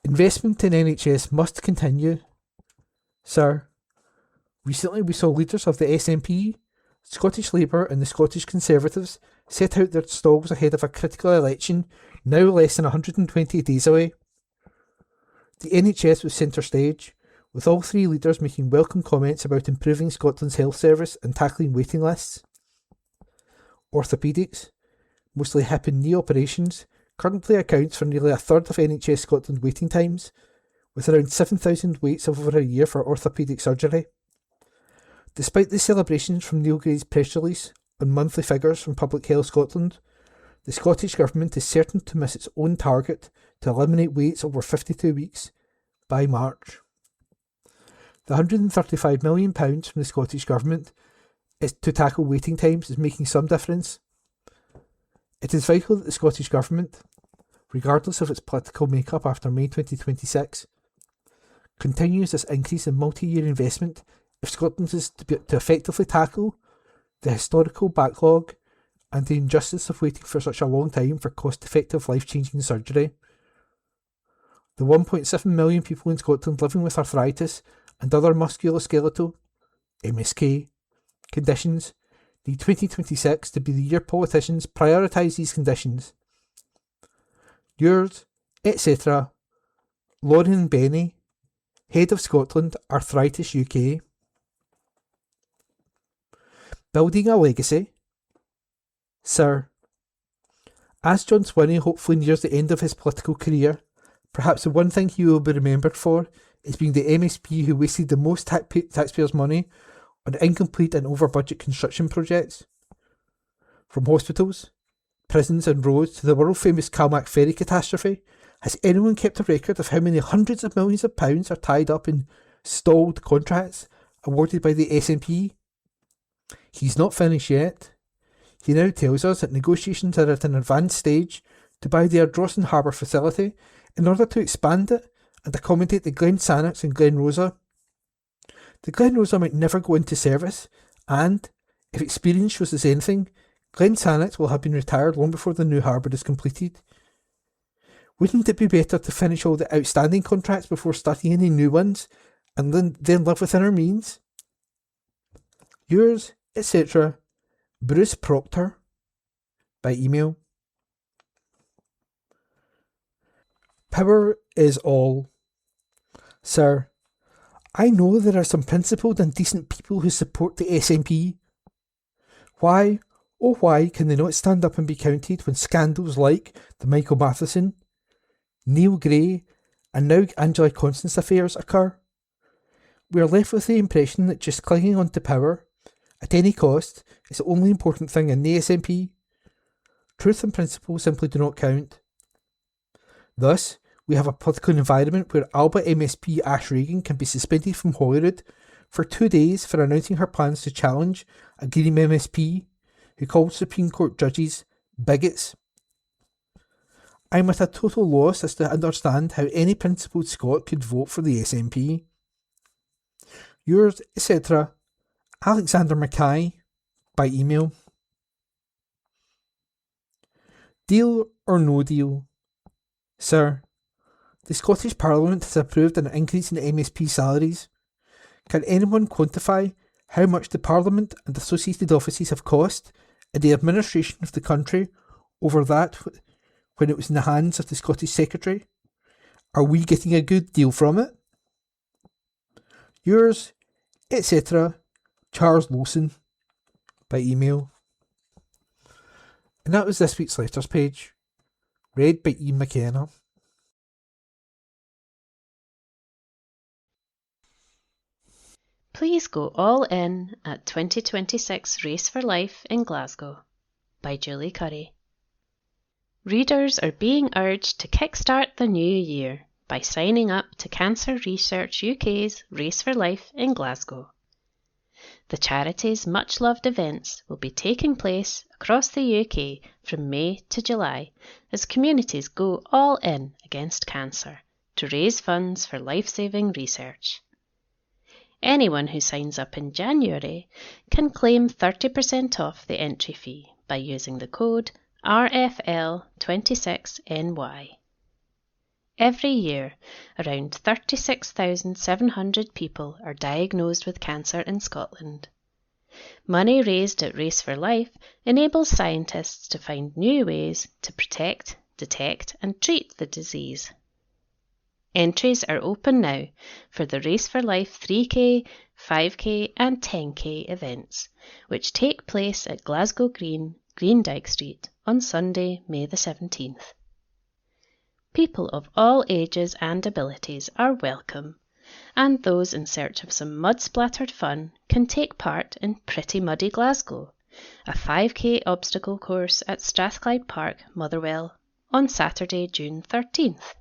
Investment in NHS must continue. Sir, recently we saw leaders of the SNP, Scottish Labour and the Scottish Conservatives set out their stalls ahead of a critical election now less than 120 days away. The NHS was centre stage, with all three leaders making welcome comments about improving Scotland's health service and tackling waiting lists. Orthopaedics, mostly hip and knee operations, currently accounts for nearly a third of NHS Scotland waiting times, with around 7,000 waits of over a year for orthopaedic surgery. Despite the celebrations from Neil Gray's press release on monthly figures from Public Health Scotland, the Scottish Government is certain to miss its own target to eliminate waits over 52 weeks by March. The £135 million from the Scottish Government is to tackle waiting times is making some difference. It is vital that the Scottish Government, regardless of its political makeup after May 2026, continues this increase in multi-year investment if Scotland is to effectively tackle the historical backlog and the injustice of waiting for such a long time for cost-effective life-changing surgery. The 1.7 million people in Scotland living with arthritis and other musculoskeletal (MSK) conditions need 2026 to be the year politicians prioritise these conditions. Yours, etc., Lauren Benny, Head of Scotland Arthritis UK. Building a legacy. Sir, as John Swinney hopefully nears the end of his political career, perhaps the one thing he will be remembered for is being the MSP who wasted the most taxpayers' money on incomplete and over-budget construction projects. From hospitals, prisons and roads to the world-famous Calmac ferry catastrophe, has anyone kept a record of how many hundreds of millions of pounds are tied up in stalled contracts awarded by the SNP? He's not finished yet. He now tells us that negotiations are at an advanced stage to buy the Ardrossan Harbour facility in order to expand it and accommodate the Glen Sannox and Glen Rosa. The Glen Rosa might never go into service, and, if experience shows us anything, Glen Sannox will have been retired long before the new harbour is completed. Wouldn't it be better to finish all the outstanding contracts before starting any new ones, and then live within our means? Yours, etc., Bruce Proctor, by email. Power is all. Sir, I know there are some principled and decent people who support the SNP. Why, oh why, can they not stand up and be counted when scandals like the Michael Matheson, Neil Gray, and now Angela Constance affairs occur? We are left with the impression that just clinging on to power, at any cost, is the only important thing in the SNP. Truth and principle simply do not count. Thus, we have a political environment where Alba MSP Ash Regan can be suspended from Holyrood for 2 days for announcing her plans to challenge a Green MSP who called Supreme Court judges bigots. I am at a total loss as to understand how any principled Scot could vote for the SNP. Yours, etc., Alexander Mackay, by email. Deal or no deal? Sir, the Scottish Parliament has approved an increase in MSP salaries. Can anyone quantify how much the Parliament and associated offices have cost in the administration of the country over that when it was in the hands of the Scottish Secretary? Are we getting a good deal from it? Yours, etc., Charles Lawson, by email. And that was this week's letters page, read by Ian McKenna. Please go all in at 2026 Race for Life in Glasgow, by Julie Curry. Readers are being urged to kickstart the new year by signing up to Cancer Research UK's Race for Life in Glasgow. The charity's much-loved events will be taking place across the UK from May to July as communities go all in against cancer to raise funds for life-saving research. Anyone who signs up in January can claim 30% off the entry fee by using the code RFL26NY. Every year, around 36,700 people are diagnosed with cancer in Scotland. Money raised at Race for Life enables scientists to find new ways to protect, detect and treat the disease. Entries are open now for the Race for Life 3K, 5K and 10K events, which take place at Glasgow Green, Greendyke Street on Sunday, May the 17th. People of all ages and abilities are welcome, and those in search of some mud-splattered fun can take part in Pretty Muddy Glasgow, a 5K obstacle course at Strathclyde Park, Motherwell, on Saturday, June 13th.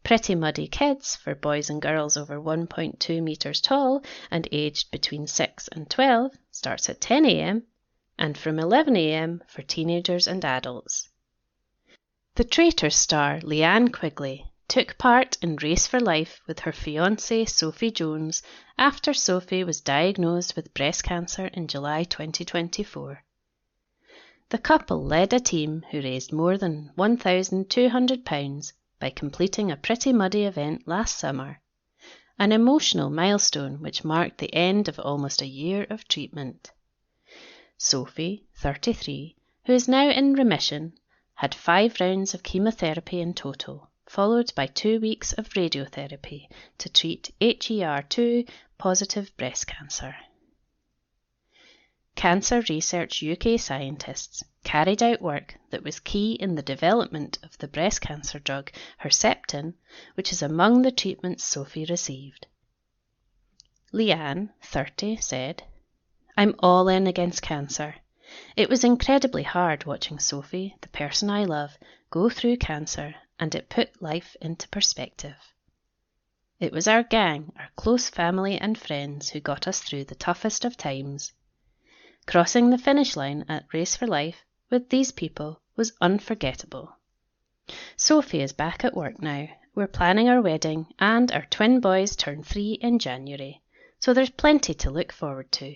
Pretty Muddy Kids for boys and girls over 1.2 metres tall and aged between 6 and 12 starts at 10 a.m. and from 11 a.m. for teenagers and adults. The Traitor star Leanne Quigley took part in Race for Life with her fiancé Sophie Jones after Sophie was diagnosed with breast cancer in July 2024. The couple led a team who raised more than £1,200 by completing a Pretty Muddy event last summer, an emotional milestone which marked the end of almost a year of treatment. Sophie, 33, who is now in remission, had 5 rounds of chemotherapy in total, followed by 2 weeks of radiotherapy to treat HER2 positive breast cancer. Cancer Research UK scientists carried out work that was key in the development of the breast cancer drug Herceptin, which is among the treatments Sophie received. Leanne, 30, said, "I'm all in against cancer. It was incredibly hard watching Sophie, the person I love, go through cancer, and it put life into perspective. It was our gang, our close family and friends who got us through the toughest of times. Crossing the finish line at Race for Life with these people was unforgettable. Sophie is back at work now, We're planning our wedding and our twin boys turn 3 in January, so there's plenty to look forward to.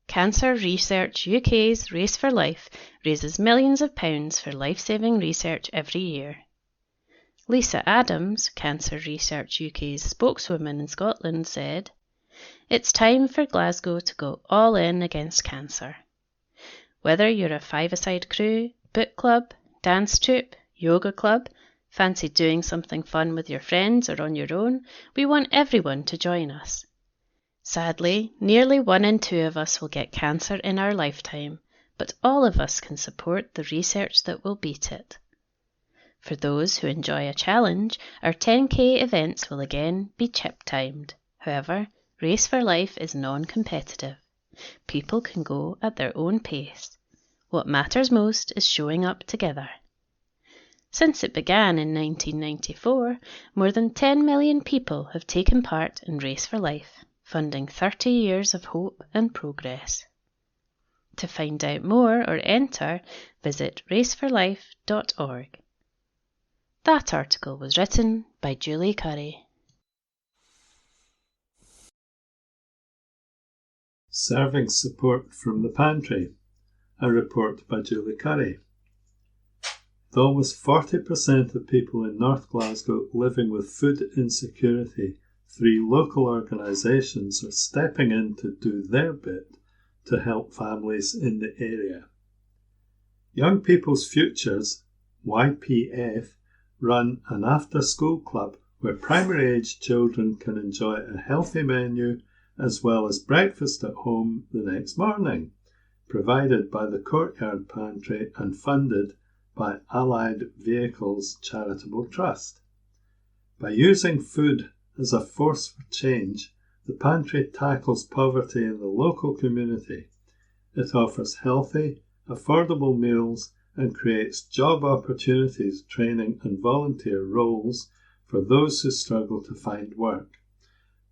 Cancer Research UK's Race for Life raises millions of pounds for life-saving research every year. Lisa Adams, Cancer Research UK's spokeswoman in Scotland, said, "It's time for Glasgow to go all in against cancer. Whether you're a five-a-side crew, book club, dance troupe, yoga club, fancy doing something fun with your friends or on your own, we want everyone to join us. Sadly, nearly 1 in 2 of us will get cancer in our lifetime, but all of us can support the research that will beat it. For those who enjoy a challenge, our 10k events will again be chip-timed. However, Race for Life is non-competitive. People can go at their own pace. What matters most is showing up together." Since it began in 1994, more than 10 million people have taken part in Race for Life, funding 30 years of hope and progress. To find out more or enter, visit raceforlife.org. That article was written by Julie Curry. Serving support from the pantry. A report by Julie Curry. With almost 40% of people in North Glasgow living with food insecurity, 3 local organisations are stepping in to do their bit to help families in the area. Young People's Futures, YPF, run an after-school club where primary-aged children can enjoy a healthy menu as well as breakfast at home the next morning, provided by the Courtyard Pantry and funded by Allied Vehicles Charitable Trust. By using food as a force for change, the pantry tackles poverty in the local community. It offers healthy, affordable meals and creates job opportunities, training and volunteer roles for those who struggle to find work.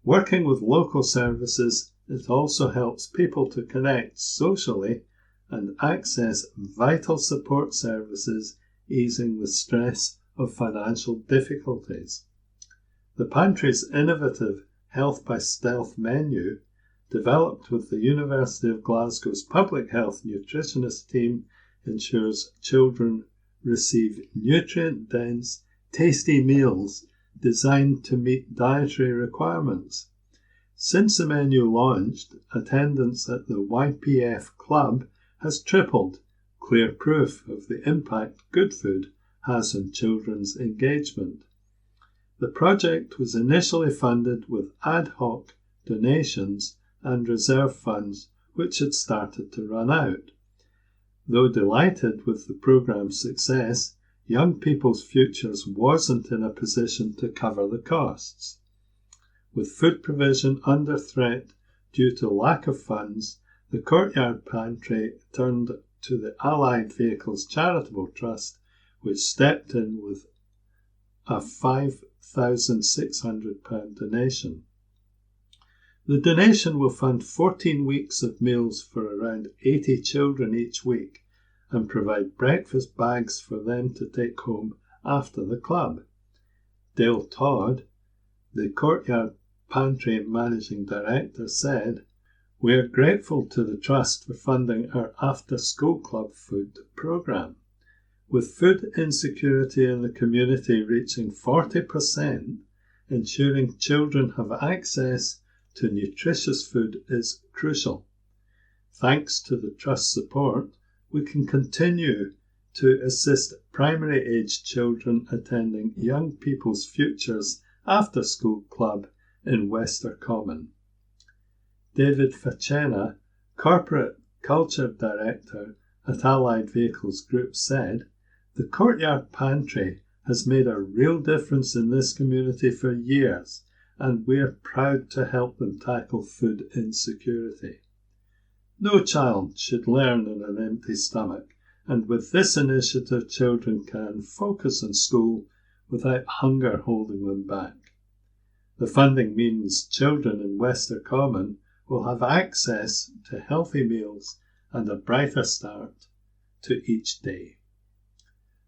Working with local services, it also helps people to connect socially and access vital support services, easing the stress of financial difficulties. The pantry's innovative Health by Stealth menu, developed with the University of Glasgow's Public Health Nutritionist team, ensures children receive nutrient-dense, tasty meals designed to meet dietary requirements. Since the menu launched, attendance at the YPF Club has tripled, clear proof of the impact good food has on children's engagement. The project was initially funded with ad hoc donations and reserve funds which had started to run out. Though delighted with the programme's success, Young People's Futures wasn't in a position to cover the costs. With food provision under threat due to lack of funds, the Courtyard Pantry turned to the Allied Vehicles Charitable Trust, which stepped in with a £5,600 donation. The donation will fund 14 weeks of meals for around 80 children each week and provide breakfast bags for them to take home after the club. Dale Todd, the Courtyard Pantry Managing Director, said, "We are grateful to the Trust for funding our after-school club food programme. With food insecurity in the community reaching 40%, ensuring children have access to nutritious food is crucial. Thanks to the Trust's support, we can continue to assist primary-aged children attending Young People's Futures after-school club in Wester Common." David Facena, Corporate Culture Director at Allied Vehicles Group, said, "The Courtyard Pantry has made a real difference in this community for years, and we are proud to help them tackle food insecurity. No child should learn on an empty stomach, and with this initiative children can focus on school without hunger holding them back. The funding means children in Wester Common will have access to healthy meals and a brighter start to each day."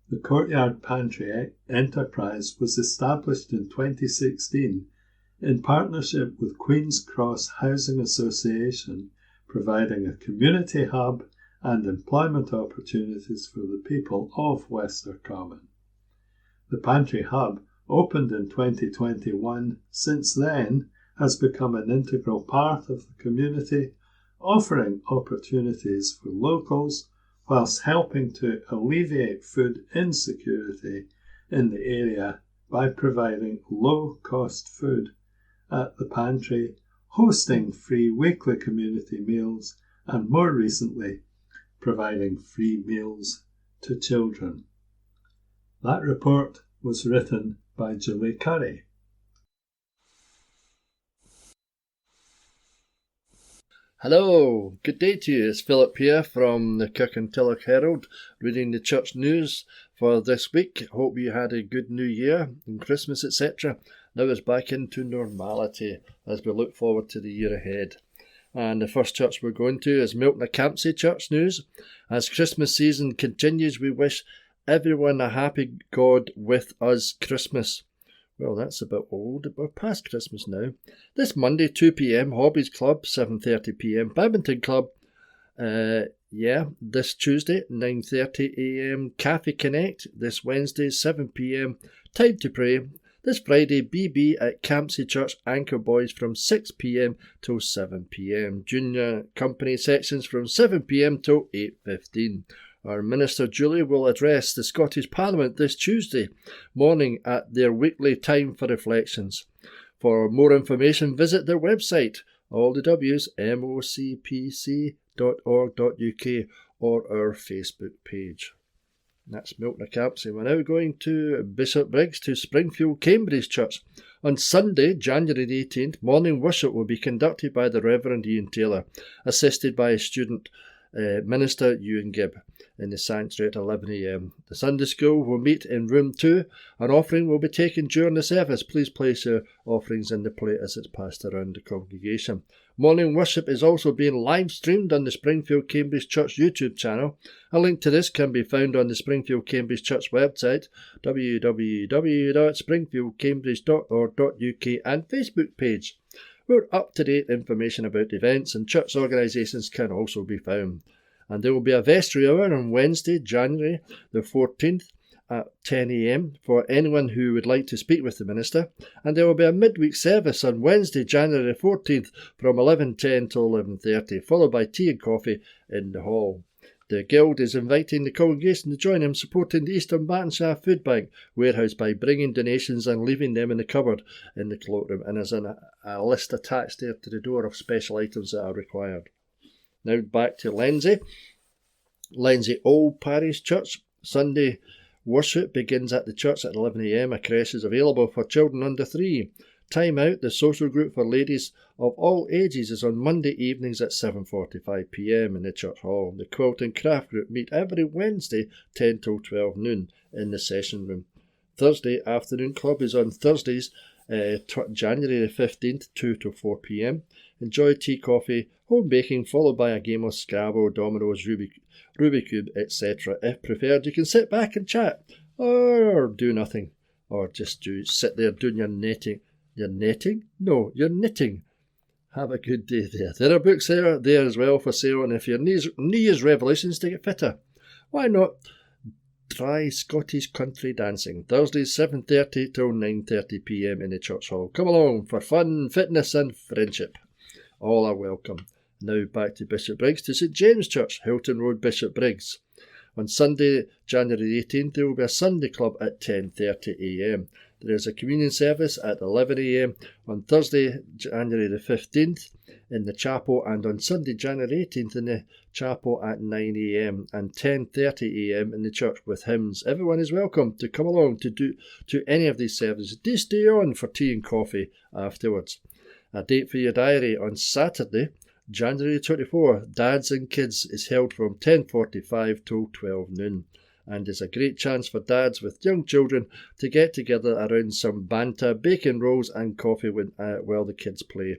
The Courtyard Pantry enterprise was established in 2016 in partnership with Queen's Cross Housing Association, providing a community hub and employment opportunities for the people of Wester Common. The Pantry Hub, opened in 2021, since then has become an integral part of the community, offering opportunities for locals whilst helping to alleviate food insecurity in the area by providing low-cost food at the pantry, hosting free weekly community meals, and more recently, providing free meals to children. That report was written by Julie Curry. Hello, good day to you. It's Philip here from the Kirkintilloch Herald, reading the church news for this week. Hope you had a good New Year and Christmas, etc. Now it's back into normality as we look forward to the year ahead. And the first church we're going to is Milton-a-Campsie Church News. As Christmas season continues, we wish everyone a happy God with us Christmas. Well, that's a bit old. We're past Christmas now. This Monday, 2 p.m, Hobbies Club, 7:30 p.m, Badminton Club. This Tuesday, 9:30 a.m, Cafe Connect. This Wednesday, 7 p.m, Time to Pray. This Friday, BB at Campsie Church Anchor Boys from 6 p.m till 7 p.m. Junior Company sections from 7 p.m till 8:15. Our Minister Julie will address the Scottish Parliament this Tuesday morning at their weekly Time for Reflections. For more information, visit their website, all the W's, mocpc.org.uk, or our Facebook page. That's Milton-a-Campsie. We're now going to Bishopbriggs to Springfield Cambridge Church. On Sunday, January the 18th, morning worship will be conducted by the Reverend Ian Taylor, assisted by student Minister Ewan Gibb, in the sanctuary at 11 a.m. The Sunday school will meet in room 2. An offering will be taken during the service. Please place your offerings in the plate as it's passed around the congregation. Morning worship is also being live streamed on the Springfield Cambridge Church YouTube channel. A link to this can be found on the Springfield Cambridge Church website, www.springfieldcambridge.org.uk, and Facebook page, where up-to-date information about events and church organisations can also be found. And there will be a vestry hour on Wednesday, January the 14th at 10 a.m. for anyone who would like to speak with the minister. And there will be a midweek service on Wednesday, January the 14th from 11:10 till 11:30, followed by tea and coffee in the hall. The Guild is inviting the congregation to join them supporting the Eastern Bartonshire Food Bank warehouse by bringing donations and leaving them in the cupboard in the cloakroom. And there's a list attached there to the door of special items that are required. Now back to Lenzie Old Parish Church. Sunday worship begins at the church at 11 a.m. A creche is available for children under 3. Time out, the social group for ladies of all ages, is on Monday evenings at 7:45 p.m. in the church hall. The quilt and craft group meet every Wednesday 10 till 12 noon in the session room. Thursday afternoon club is on Thursdays, January the 15th, 2 to 4 p.m. Enjoy tea, coffee, home baking, followed by a game of Scrabble, Dominoes, Rubik's Cube, etc. If preferred, you can sit back and chat, or do nothing, or just sit there doing your knitting. Your netting? No, you're knitting. Have a good day there. There are books there as well for sale, and if your New Year's resolutions to get fitter, why not try Scottish country dancing? Thursdays 7:30 till 9:30 p.m. in the church hall. Come along for fun, fitness and friendship. All are welcome. Now back to Bishopbriggs to St James Church, Hilton Road, Bishopbriggs. On Sunday, January 18th, there will be a Sunday club at 10:30 a.m. There is a communion service at 11 a.m. on Thursday, January the 15th in the chapel, and on Sunday, January 18th in the chapel at 9 a.m. and 10:30 a.m. in the church with hymns. Everyone is welcome to come along to any of these services. Do stay on for tea and coffee afterwards. A date for your diary: on Saturday, January 24, Dads and Kids is held from 10:45 till 12 noon. And is a great chance for dads with young children to get together around some banter, bacon rolls and coffee while the kids play.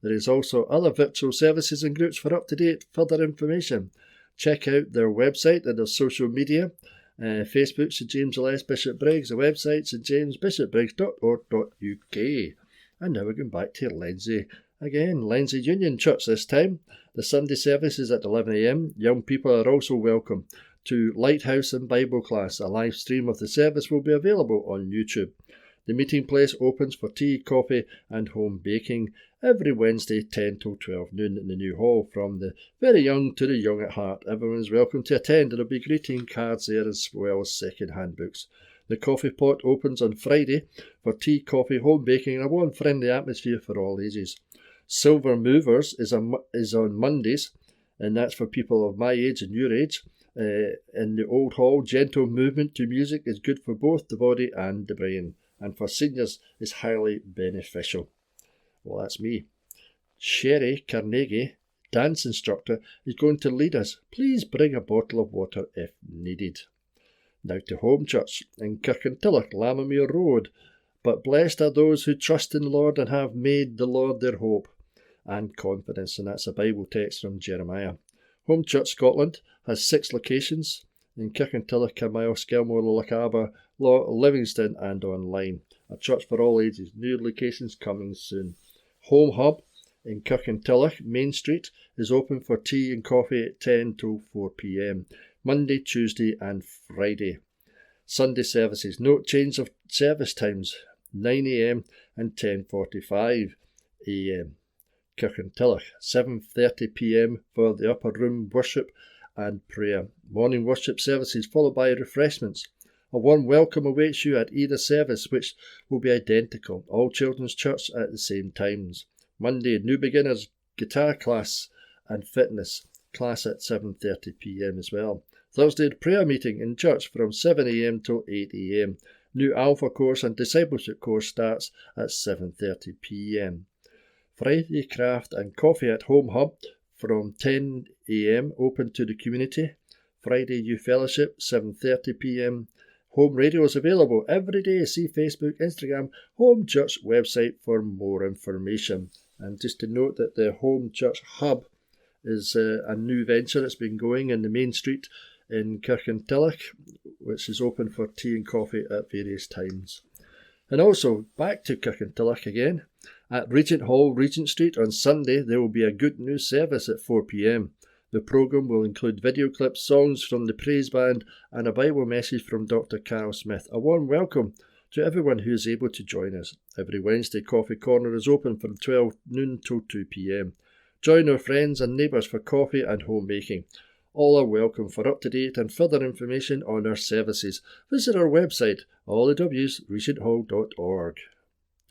There is also other virtual services and groups for up-to-date further information. Check out their website and their social media Facebook, St James the Less Bishopbriggs. The website, stjamesbishopbriggs.org.uk. And now we're going back to Lenzie again. Lenzie Union Church this time. The Sunday service is at 11 a.m. Young people are also welcome to Lighthouse and Bible class. A live stream of the service will be available on YouTube. The meeting place opens for tea, coffee and home baking every Wednesday 10 till 12 noon in the new hall. From the very young to the young at heart, everyone is welcome to attend. There will be greeting cards there as well as second-hand books. The coffee pot opens on Friday for tea, coffee, home baking and a warm friendly atmosphere for all ages. Silver Movers is on Mondays, and that's for people of my age and your age. In the old hall, gentle movement to music is good for both the body and the brain, and for seniors is highly beneficial. Well, that's me. Sherry Carnegie, dance instructor, is going to lead us. Please bring a bottle of water if needed. Now to Home Church in Kirkintilloch, Lammermuir Road. But blessed are those who trust in the Lord and have made the Lord their hope and confidence. And that's a Bible text from Jeremiah. Home Church Scotland has 6 locations in Kirkintilloch, Carmyle, Skelmore, Lochaber, Livingston and online. A church for all ages. New locations coming soon. Home Hub in Kirkintilloch, Main Street, is open for tea and coffee at 10 till 4 p.m. Monday, Tuesday and Friday. Sunday services. Note change of service times. 9 a.m. and 10:45 a.m. Kirkintilloch, 7:30 p.m. for the upper room worship and prayer. Morning worship services followed by refreshments. A warm welcome awaits you at either service, which will be identical. All children's church at the same times. Monday, new beginners guitar class and fitness class at 7:30 p.m. as well. Thursday, prayer meeting in church from 7 a.m. till 8 a.m. New Alpha course and discipleship course starts at 7:30 p.m. Friday, craft and coffee at Home Hub from 10 a.m. open to the community. Friday, youth fellowship 7:30 p.m. Home radio is available every day. See Facebook, Instagram, Home Church website for more information. And just to note that the Home Church Hub is a new venture that's been going in the main street in Kirkintilloch, which is open for tea and coffee at various times. And also, back to Kirkintilloch again, at Regent Hall, Regent Street, on Sunday there will be a Good News service at 4 p.m. The programme will include video clips, songs from the praise band and a Bible message from Dr. Carol Smith. A warm welcome to everyone who is able to join us. Every Wednesday, Coffee Corner is open from 12 noon till 2 p.m. Join our friends and neighbours for coffee and homemaking. All are welcome. For up-to-date and further information on our services, visit our website, allthews.regenthall.org.uk,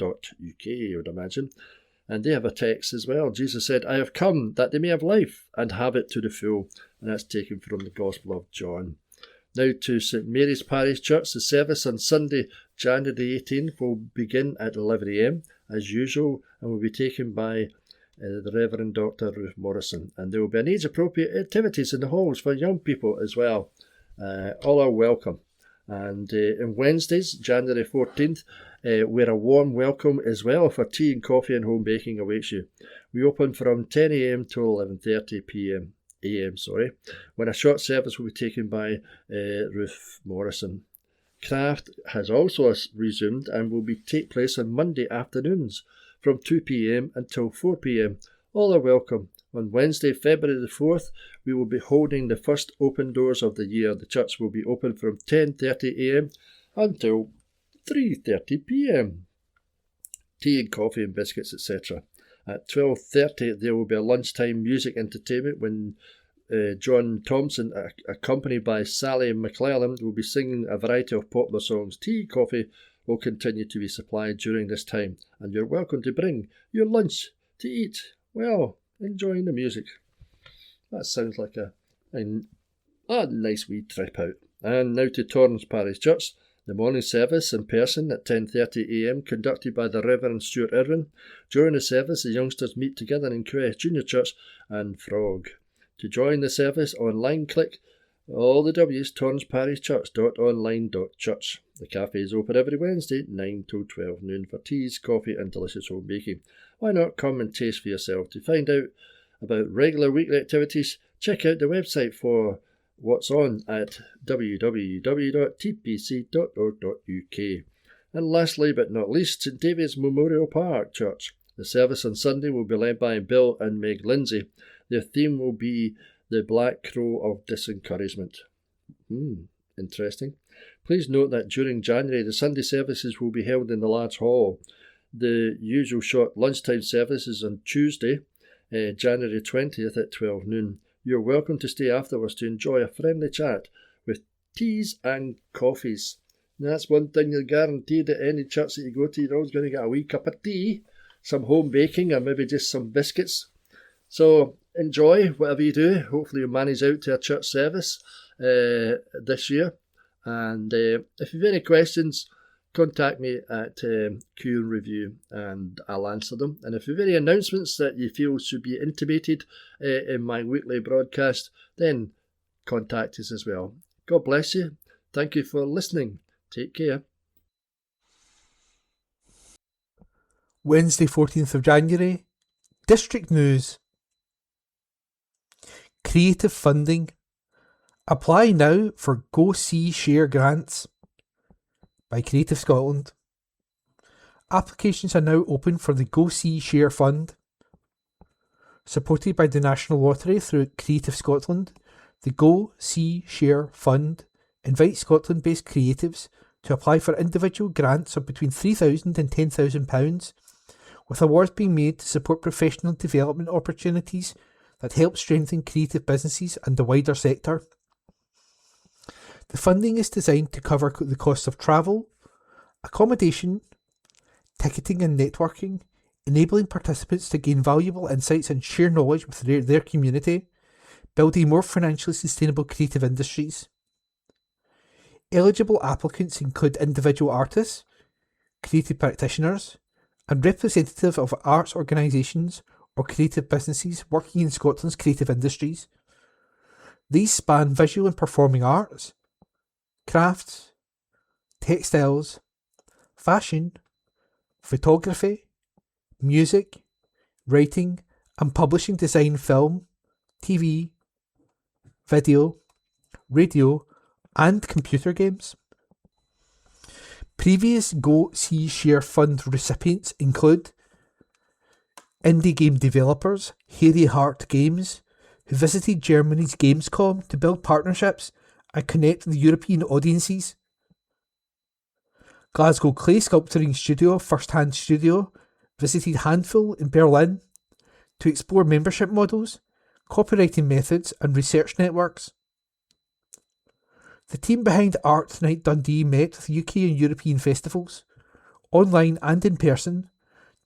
I would imagine. And they have a text as well. Jesus said, I have come that they may have life and have it to the full. And that's taken from the Gospel of John. Now to St Mary's Parish Church. The service on Sunday, January 18th, will begin at 11 a.m. as usual and will be taken by the Reverend Dr. Ruth Morrison, and there will be an age-appropriate activities in the halls for young people as well. All are welcome. And on Wednesdays, January 14th, where a warm welcome as well for tea and coffee and home baking awaits you. We open from 10 a.m. to 11:30 p.m. when a short service will be taken by Ruth Morrison. Craft has also resumed and will take place on Monday afternoons from 2 p.m. until 4 p.m. All are welcome. On Wednesday, February the 4th, we will be holding the first open doors of the year. The church will be open from 10:30 a.m. until 3:30 p.m. Tea and coffee and biscuits, etc. At 12:30, there will be a lunchtime music entertainment when John Thompson, accompanied by Sally McClellan, will be singing a variety of popular songs. Tea, coffee will continue to be supplied during this time, and you're welcome to bring your lunch to eat well, enjoying the music. That sounds like a nice wee trip out. And now to Torrance Parish Church. The morning service in person at 10:30 a.m. conducted by the Reverend Stuart Irwin. During the service, the youngsters meet together in Crest Junior Church and Frog. To join the service, online click all the W's, torranceparishchurch.online.church. The cafe is open every Wednesday, 9 till 12 noon for teas, coffee and delicious home baking. Why not come and taste for yourself? To find out about regular weekly activities, check out the website for what's on at www.tpc.org.uk. And lastly but not least, St David's Memorial Park Church. The service on Sunday will be led by Bill and Meg Lindsay. Their theme will be the Black Crow of Disencouragement. Interesting. Please note that during January, the Sunday services will be held in the large hall. The usual short lunchtime service is on Tuesday, January 20th at 12 noon. You're welcome to stay afterwards to enjoy a friendly chat with teas and coffees. Now, that's one thing you're guaranteed at any church that you go to. You're always going to get a wee cup of tea, some home baking, or maybe just some biscuits. So enjoy whatever you do. Hopefully you'll manage out to a church service this year. And if you have any questions, contact me at Q Review and I'll answer them. And if you have any announcements that you feel should be intimated in my weekly broadcast, then contact us as well. God bless you. Thank you for listening. Take care. Wednesday, 14th of January. District News. Creative funding. Apply now for Go See Share grants by Creative Scotland. Applications are now open for the Go See Share Fund. Supported by the National Lottery through Creative Scotland, the Go See Share Fund invites Scotland-based creatives to apply for individual grants of between £3,000 and £10,000, with awards being made to support professional development opportunities that help strengthen creative businesses and the wider sector. The funding is designed to cover the costs of travel, accommodation, ticketing and networking, enabling participants to gain valuable insights and share knowledge with their community, building more financially sustainable creative industries. Eligible applicants include individual artists, creative practitioners, and representatives of arts organisations or creative businesses working in Scotland's creative industries. These span visual and performing arts, crafts, textiles, fashion, photography, music, writing and publishing, design, film, TV, video, radio and computer games. Previous Go See Share Fund recipients include indie game developers Hairy Heart Games, who visited Germany's Gamescom to build partnerships and connect with European audiences. Glasgow Clay Sculpturing Studio First Hand Studio visited Handful in Berlin to explore membership models, copywriting methods and research networks. The team behind Art Night Dundee met with UK and European festivals, online and in person,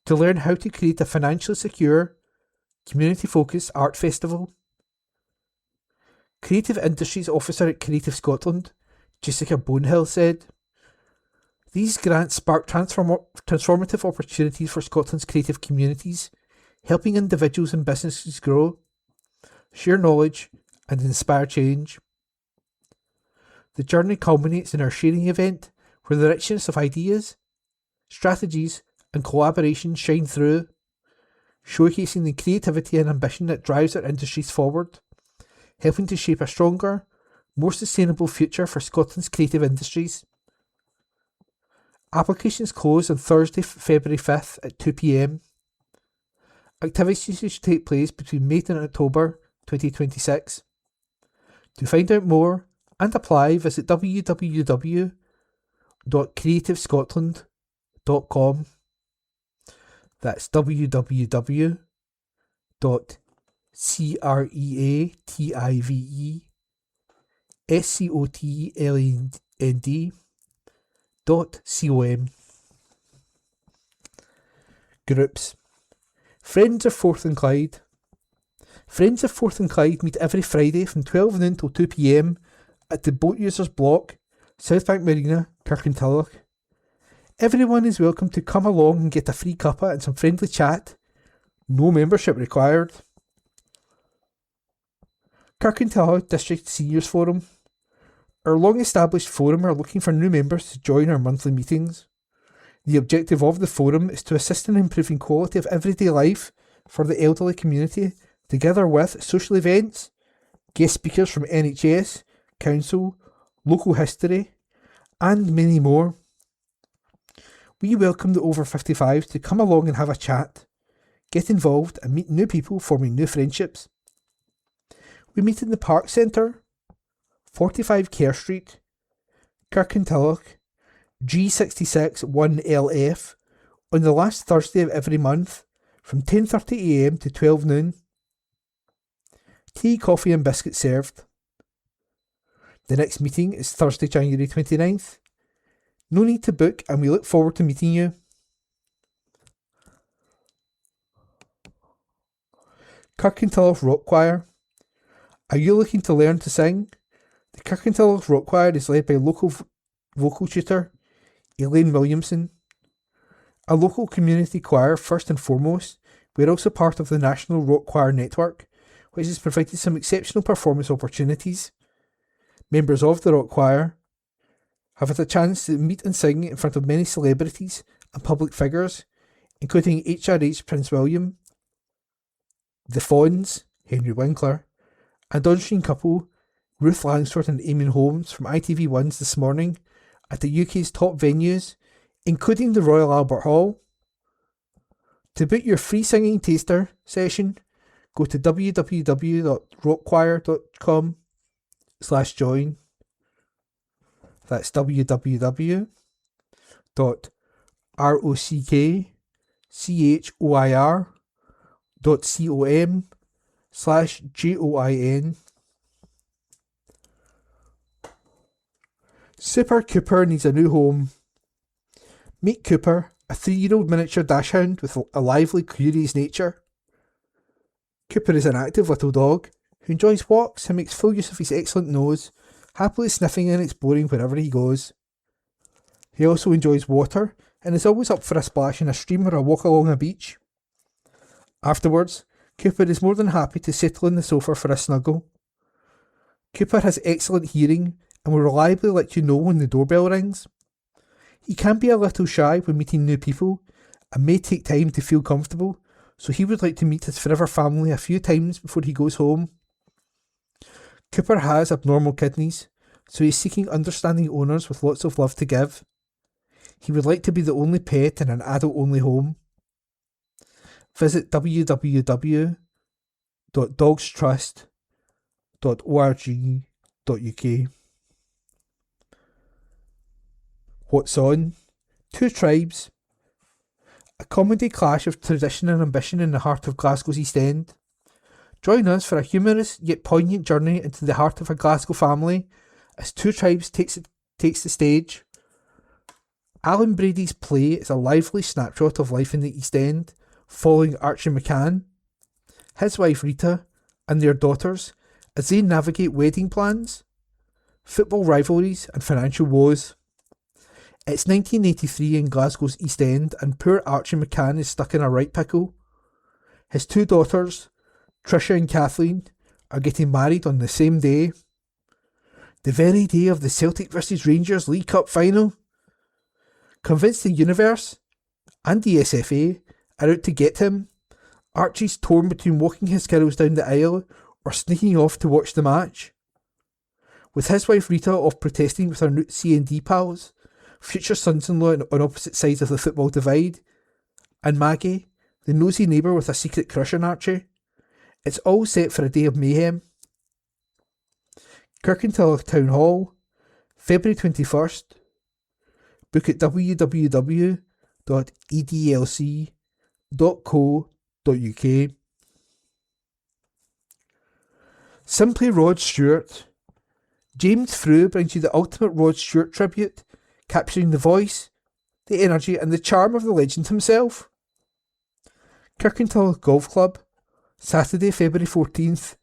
to learn how to create a financially secure, community-focused art festival. Creative Industries Officer at Creative Scotland, Jessica Bonehill, said, "These grants spark transformative opportunities for Scotland's creative communities, helping individuals and businesses grow, share knowledge and inspire change. The journey culminates in our sharing event, where the richness of ideas, strategies and collaboration shine through, showcasing the creativity and ambition that drives our industries forward, helping to shape a stronger, more sustainable future for Scotland's creative industries." Applications close on Thursday, February 5th at 2 p.m. Activities should take place between May and October 2026. To find out more and apply, visit www.creativescotland.com. That's www.creativescotland.com. Groups. Friends of Forth and Clyde. Friends of Forth and Clyde meet every Friday from 12 noon till 2 p.m. at the Boat Users Block, Southbank Marina, Kirkintilloch. Everyone is welcome to come along and get a free cuppa and some friendly chat. No membership required. Kirkintilloch District Seniors Forum. Our long-established forum are looking for new members to join our monthly meetings. The objective of the forum is to assist in improving quality of everyday life for the elderly community, together with social events, guest speakers from NHS, council, local history, and many more. We welcome the over 55s to come along and have a chat, get involved and meet new people, forming new friendships. We meet in the Park Centre, 45 Kerr Street, Kirkintilloch, G66 1LF, on the last Thursday of every month from 10:30am to 12 noon. Tea, coffee and biscuits served. The next meeting is Thursday, January 29th. No need to book and we look forward to meeting you. Kirkintilloch Rock Choir. Are you looking to learn to sing? The Kirkintilloch Rock Choir is led by local vocal tutor Elaine Williamson. A local community choir first and foremost. We are also part of the National Rock Choir Network, which has provided some exceptional performance opportunities. Members of the Rock Choir have had a chance to meet and sing in front of many celebrities and public figures, including HRH Prince William, the Fonz, Henry Winkler, and on-screen couple Ruth Langsford and Eamon Holmes from ITV1's This Morning at the UK's top venues, including the Royal Albert Hall. To book your free singing taster session, go to www.rockchoir.com/join. That's www.rockchoir.com/join. Super Cooper needs a new home. Meet Cooper, a 3-year-old miniature dachshund with a lively, curious nature. Cooper is an active little dog who enjoys walks and makes full use of his excellent nose, happily sniffing and exploring wherever he goes. He also enjoys water and is always up for a splash in a stream or a walk along a beach. Afterwards, Cooper is more than happy to settle on the sofa for a snuggle. Cooper has excellent hearing and will reliably let you know when the doorbell rings. He can be a little shy when meeting new people and may take time to feel comfortable, so he would like to meet his forever family a few times before he goes home. Cooper has abnormal kidneys, so he's seeking understanding owners with lots of love to give. He would like to be the only pet in an adult-only home. Visit www.dogstrust.org.uk. What's on? Two Tribes. A comedy clash of tradition and ambition in the heart of Glasgow's East End. Join us for a humorous yet poignant journey into the heart of a Glasgow family as Two Tribes takes the stage. Alan Brady's play is a lively snapshot of life in the East End, following Archie McCann, his wife Rita, and their daughters as they navigate wedding plans, football rivalries and financial woes. It's 1983 in Glasgow's East End and poor Archie McCann is stuck in a right pickle. His two daughters, Tricia and Kathleen, are getting married on the same day. The very day of the Celtic vs Rangers League Cup final. Convinced the universe and the SFA are out to get him, Archie's torn between walking his kiddos down the aisle or sneaking off to watch the match. With his wife Rita off protesting with her new C&D pals, future sons-in-law on opposite sides of the football divide, and Maggie, the nosy neighbour with a secret crush on Archie. It's all set for a day of mayhem. Kirkintilloch Town Hall, February 21st. Book at www.edlc.co.uk. Simply Rod Stewart. James Frew brings you the ultimate Rod Stewart tribute, capturing the voice, the energy and the charm of the legend himself. Kirkintilloch Golf Club, Saturday, February 14th,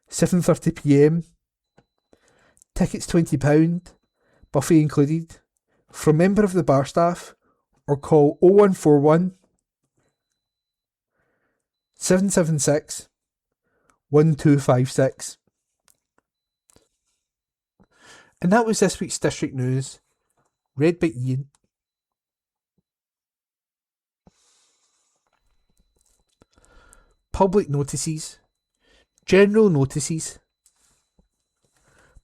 7:30pm. Tickets £20, buffet included, from member of the bar staff, or call 0141 776 1256. And that was this week's District News, read by Ian. Public notices. General notices.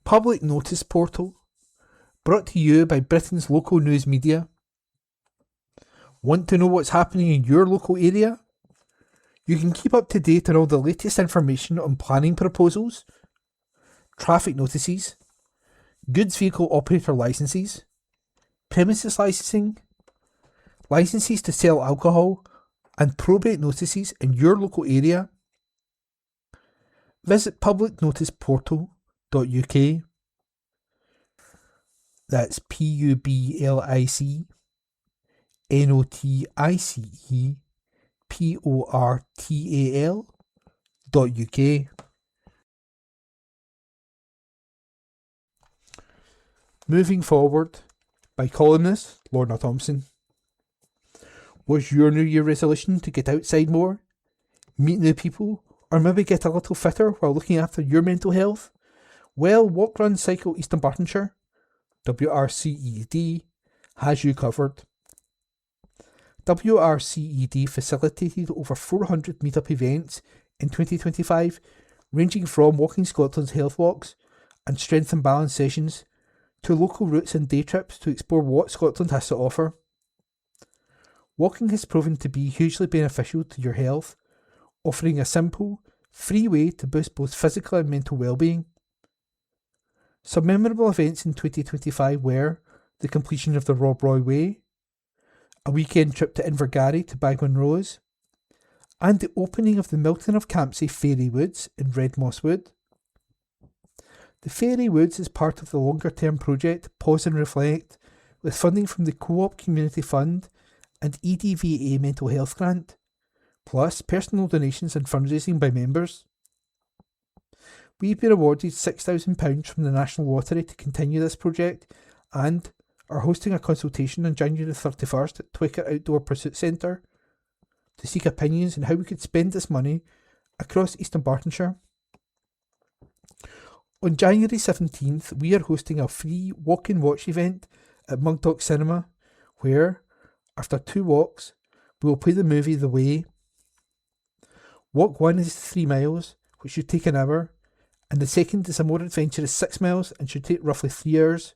Public Notice Portal, brought to you by Britain's local news media. Want to know what's happening in your local area? You can keep up to date on all the latest information on planning proposals, traffic notices, goods vehicle operator licences, premises licensing, licences to sell alcohol, and probate notices in your local area. Visit publicnoticeportal.uk. That's publicnoticeportal.uk. Moving forward, by columnist Lorna Thompson. Was your New Year resolution to get outside more, meet new people, or maybe get a little fitter while looking after your mental health? Well, Walk Run Cycle East Dunbartonshire, WRCED, has you covered. WRCED facilitated over 400 meetup events in 2025, ranging from Walking Scotland's health walks and strength and balance sessions to local routes and day trips to explore what Scotland has to offer. Walking has proven to be hugely beneficial to your health, offering a simple, free way to boost both physical and mental well-being. Some memorable events in 2025 were the completion of the Rob Roy Way, a weekend trip to Invergarry to Bagman Rose, and the opening of the Milton of Campsie Fairy Woods in Redmoss Wood. The Fairy Woods is part of the longer-term project Pause and Reflect, with funding from the Co-op Community Fund and EDVA Mental Health Grant, plus personal donations and fundraising by members. We've been awarded £6,000 from the National Lottery to continue this project and are hosting a consultation on January 31st at Twicker Outdoor Pursuit Centre to seek opinions on how we could spend this money across East Dunbartonshire. On January 17th, we are hosting a free walk and watch event at Mugdock Cinema, where, after 2 walks, we will play the movie The Way. Walk 1 is 3 miles, which should take an hour, and the second is a more adventurous 6 miles and should take roughly 3 hours.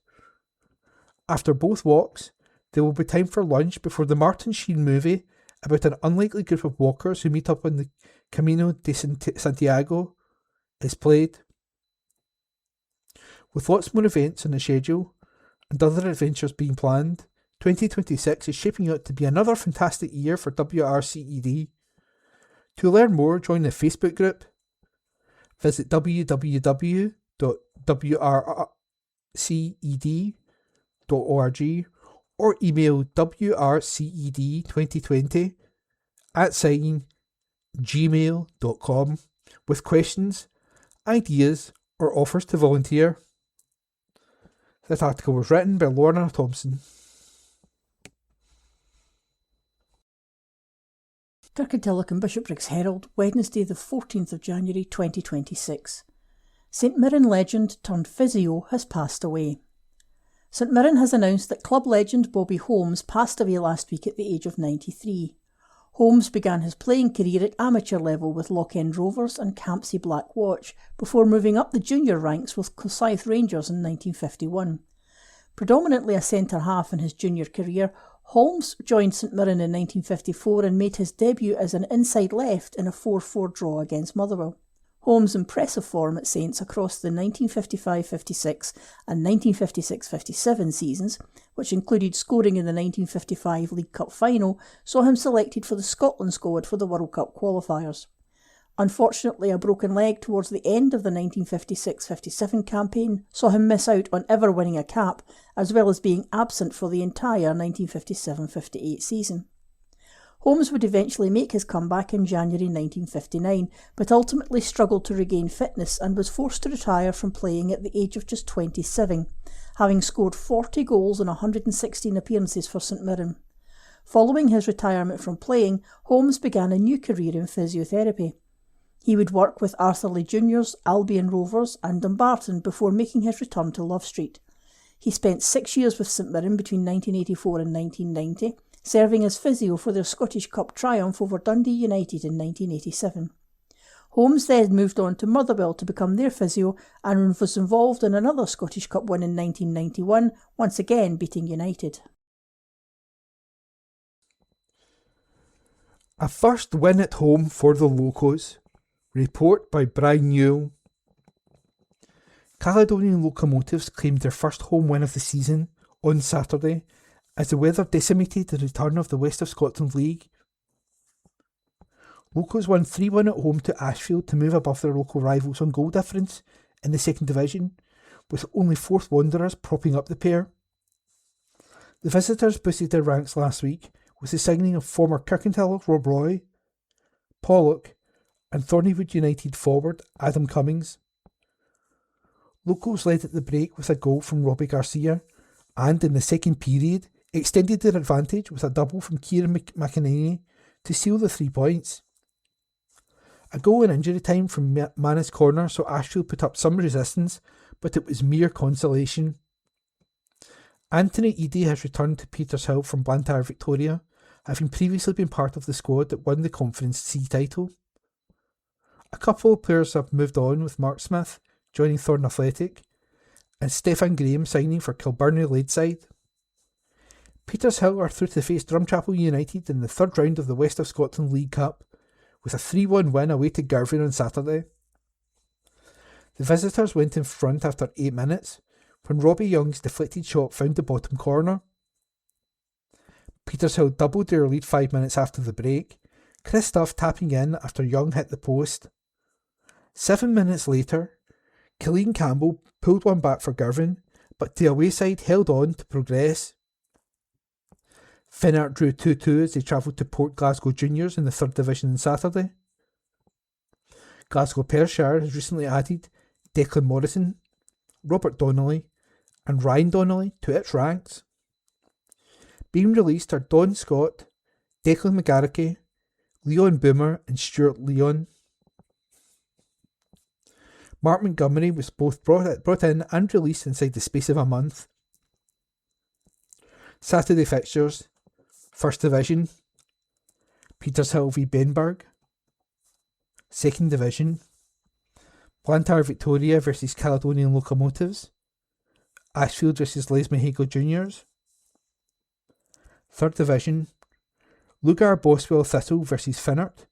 After both walks, there will be time for lunch before the Martin Sheen movie about an unlikely group of walkers who meet up on the Camino de Santiago is played. With lots more events on the schedule and other adventures being planned, 2026 is shaping out to be another fantastic year for WRCED. To learn more, join the Facebook group. Visit www.wrced.org or email wrced2020@gmail.com with questions, ideas, or offers to volunteer. This article was written by Lorna Thompson. Kirkintilloch and Bishopbriggs Herald, Wednesday the 14th of January 2026. St Mirren legend turned physio has passed away. St Mirren has announced that club legend Bobby Holmes passed away last week at the age of 93. Holmes began his playing career at amateur level with Lochend Rovers and Campsie Black Watch before moving up the junior ranks with Forsyth Rangers in 1951. Predominantly a centre-half in his junior career, Holmes joined St Mirren in 1954 and made his debut as an inside left in a 4-4 draw against Motherwell. Holmes' impressive form at Saints across the 1955-56 and 1956-57 seasons, which included scoring in the 1955 League Cup final, saw him selected for the Scotland squad for the World Cup qualifiers. Unfortunately, a broken leg towards the end of the 1956-57 campaign saw him miss out on ever winning a cap, as well as being absent for the entire 1957-58 season. Holmes would eventually make his comeback in January 1959, but ultimately struggled to regain fitness and was forced to retire from playing at the age of just 27, having scored 40 goals in 116 appearances for St Mirren. Following his retirement from playing, Holmes began a new career in physiotherapy. He would work with Arthurlie Juniors, Albion Rovers and Dumbarton before making his return to Love Street. He spent 6 years with St Mirren between 1984 and 1990, serving as physio for their Scottish Cup triumph over Dundee United in 1987. Holmes then moved on to Motherwell to become their physio and was involved in another Scottish Cup win in 1991, once again beating United. A first win at home for the Locos. Report by Brian Newell. Caledonian Locomotives claimed their first home win of the season on Saturday as the weather decimated the return of the West of Scotland League. Locos won 3-1 at home to Ashfield to move above their local rivals on goal difference in the second division, with only Fourth Wanderers propping up the pair. The visitors boosted their ranks last week with the signing of former Kirkintilloch Rob Roy, Pollock and Thornywood United forward Adam Cummings. Locals led at the break with a goal from Robbie Garcia and, in the second period, extended their advantage with a double from Kieran McInerney to seal the 3 points. A goal in injury time from Mana's corner saw Ashfield put up some resistance, but it was mere consolation. Anthony Eadie has returned to Petershill from Blantyre Victoria, having previously been part of the squad that won the Conference C title. A couple of players have moved on, with Mark Smith joining Thorn Athletic and Stefan Graham signing for Kilbirnie Ladeside. Petershill are through to face Drumchapel United in the third round of the West of Scotland League Cup, with a 3-1 win away to Girvan on Saturday. The visitors went in front after 8 minutes, when Robbie Young's deflected shot found the bottom corner. Petershill doubled their lead 5 minutes after the break, Christoph tapping in after Young hit the post. 7 minutes later, Killeen Campbell pulled one back for Girvan, but the away side held on to progress. Finnart drew 2-2 as they travelled to Port Glasgow Juniors in the 3rd Division on Saturday. Glasgow Perthshire has recently added Declan Morrison, Robert Donnelly and Ryan Donnelly to its ranks. Being released are Don Scott, Declan McGarricky, Leon Boomer and Stuart Leon. Mark Montgomery was both brought in and released inside the space of a month. Saturday fixtures: 1st Division, Petershill v Benburg. 2nd Division, Blantyre Victoria versus Caledonian Locomotives, Ashfield versus Lesmahago Juniors. 3rd Division, Lugar Boswell Thistle versus Finnart,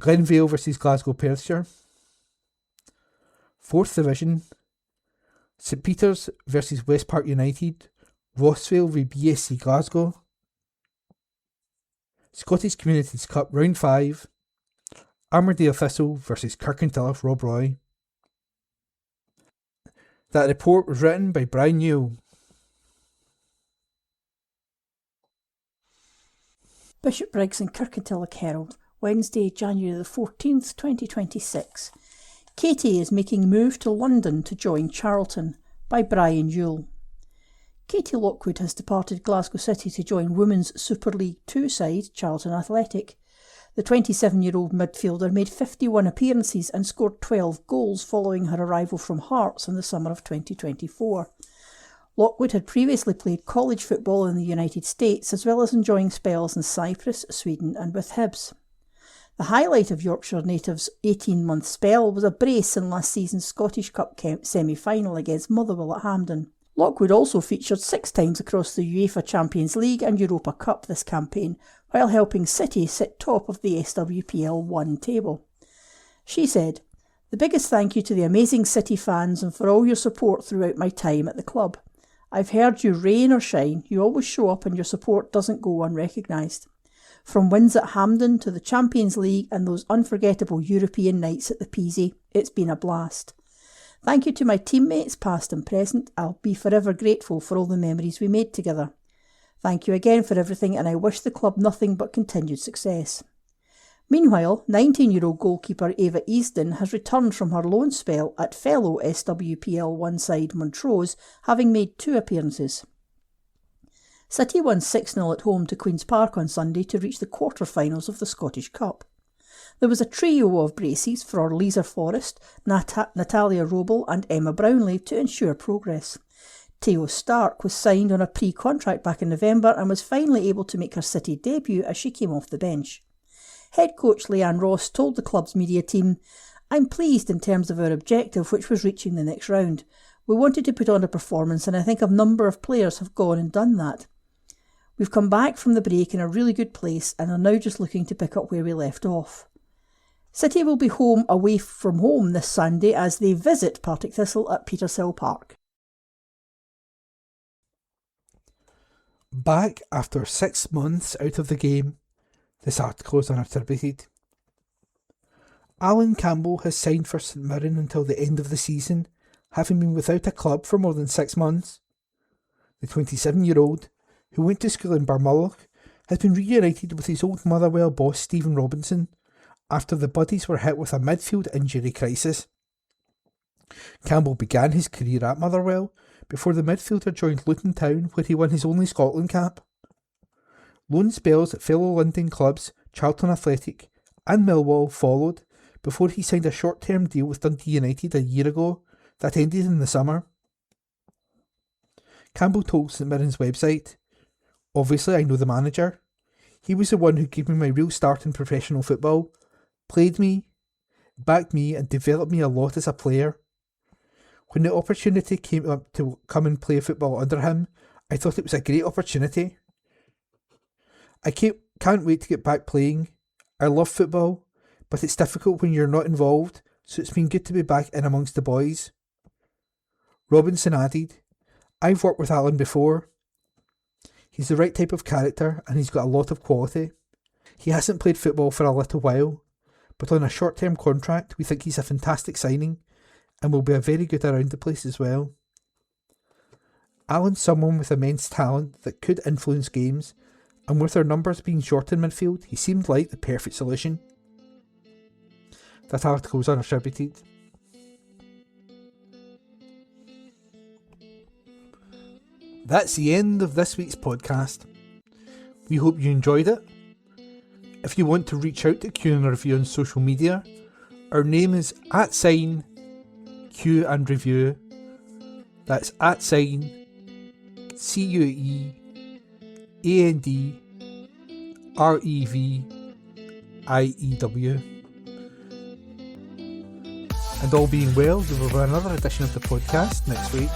Glenvale versus Glasgow Perthshire. 4th Division, St Peters versus West Park United, Rossvale v BSC Glasgow. Scottish Communities Cup Round 5, Armadale Thistle versus Kirkintilloch Rob Roy. That report was written by Brian Newell. Bishopbriggs and Kirkintilloch Herald, Wednesday, January the 14th, 2026. Katie is making move to London to join Charlton, by Brian Newell. Katie Lockwood has departed Glasgow City to join Women's Super League 2 side Charlton Athletic. The 27-year-old midfielder made 51 appearances and scored 12 goals following her arrival from Hearts in the summer of 2024. Lockwood had previously played college football in the United States, as well as enjoying spells in Cyprus, Sweden and with Hibs. The highlight of Yorkshire natives' 18-month spell was a brace in last season's Scottish Cup semi-final against Motherwell at Hampden. Lockwood also featured 6 times across the UEFA Champions League and Europa Cup this campaign, while helping City sit top of the SWPL 1 table. She said, "The biggest thank you to the amazing City fans and for all your support throughout my time at the club. I've heard you rain or shine, you always show up and your support doesn't go unrecognised. From wins at Hampden to the Champions League and those unforgettable European nights at the Peasy, it's been a blast. Thank you to my teammates, past and present. I'll be forever grateful for all the memories we made together. Thank you again for everything and I wish the club nothing but continued success." Meanwhile, 19-year-old goalkeeper Ava Easton has returned from her loan spell at fellow SWPL 1 side Montrose, having made 2 appearances. City won 6-0 at home to Queen's Park on Sunday to reach the quarter-finals of the Scottish Cup. There was a trio of braces for Lisa Forrest, Natalia Roble and Emma Brownlee to ensure progress. Theo Stark was signed on a pre-contract back in November and was finally able to make her City debut as she came off the bench. head coach Leanne Ross told the club's media team, "I'm pleased in terms of our objective, which was reaching the next round. We wanted to put on a performance, and I think a number of players have gone and done that. We've come back from the break in a really good place and are now just looking to pick up where we left off." City will be home away from home this Sunday as they visit Partick Thistle at Petershill Park. Back after 6 months out of the game, this article is unattributed. Alan Campbell has signed for St Mirren until the end of the season, having been without a club for more than 6 months. The 27-year-old, who went to school in Barmulloch, has been reunited with his old Motherwell boss Stephen Robinson after the Buddies were hit with a midfield injury crisis. Campbell began his career at Motherwell before the midfielder joined Luton Town, where he won his only Scotland cap. Loan spells at fellow London clubs Charlton Athletic and Millwall followed before he signed a short-term deal with Dundee United a year ago that ended in the summer. Campbell told St Mirren's website, "Obviously I know the manager. He was the one who gave me my real start in professional football, played me, backed me and developed me a lot as a player. When the opportunity came up to come and play football under him, I thought it was a great opportunity. I can't wait to get back playing. I love football, but it's difficult when you're not involved, so it's been good to be back in amongst the boys." Robinson added, "I've worked with Alan before. He's the right type of character and he's got a lot of quality. He hasn't played football for a little while, but on a short-term contract we think he's a fantastic signing and will be a very good around the place as well. Alan's someone with immense talent that could influence games, and with our numbers being short in midfield, he seemed like the perfect solution." That article was unattributed. That's the end of this week's podcast. We hope you enjoyed it. If you want to reach out to Q and Review on social media, our name is @Q and Review. That's @CUEANDREVIEW. And all being well, there will be another edition of the podcast next week.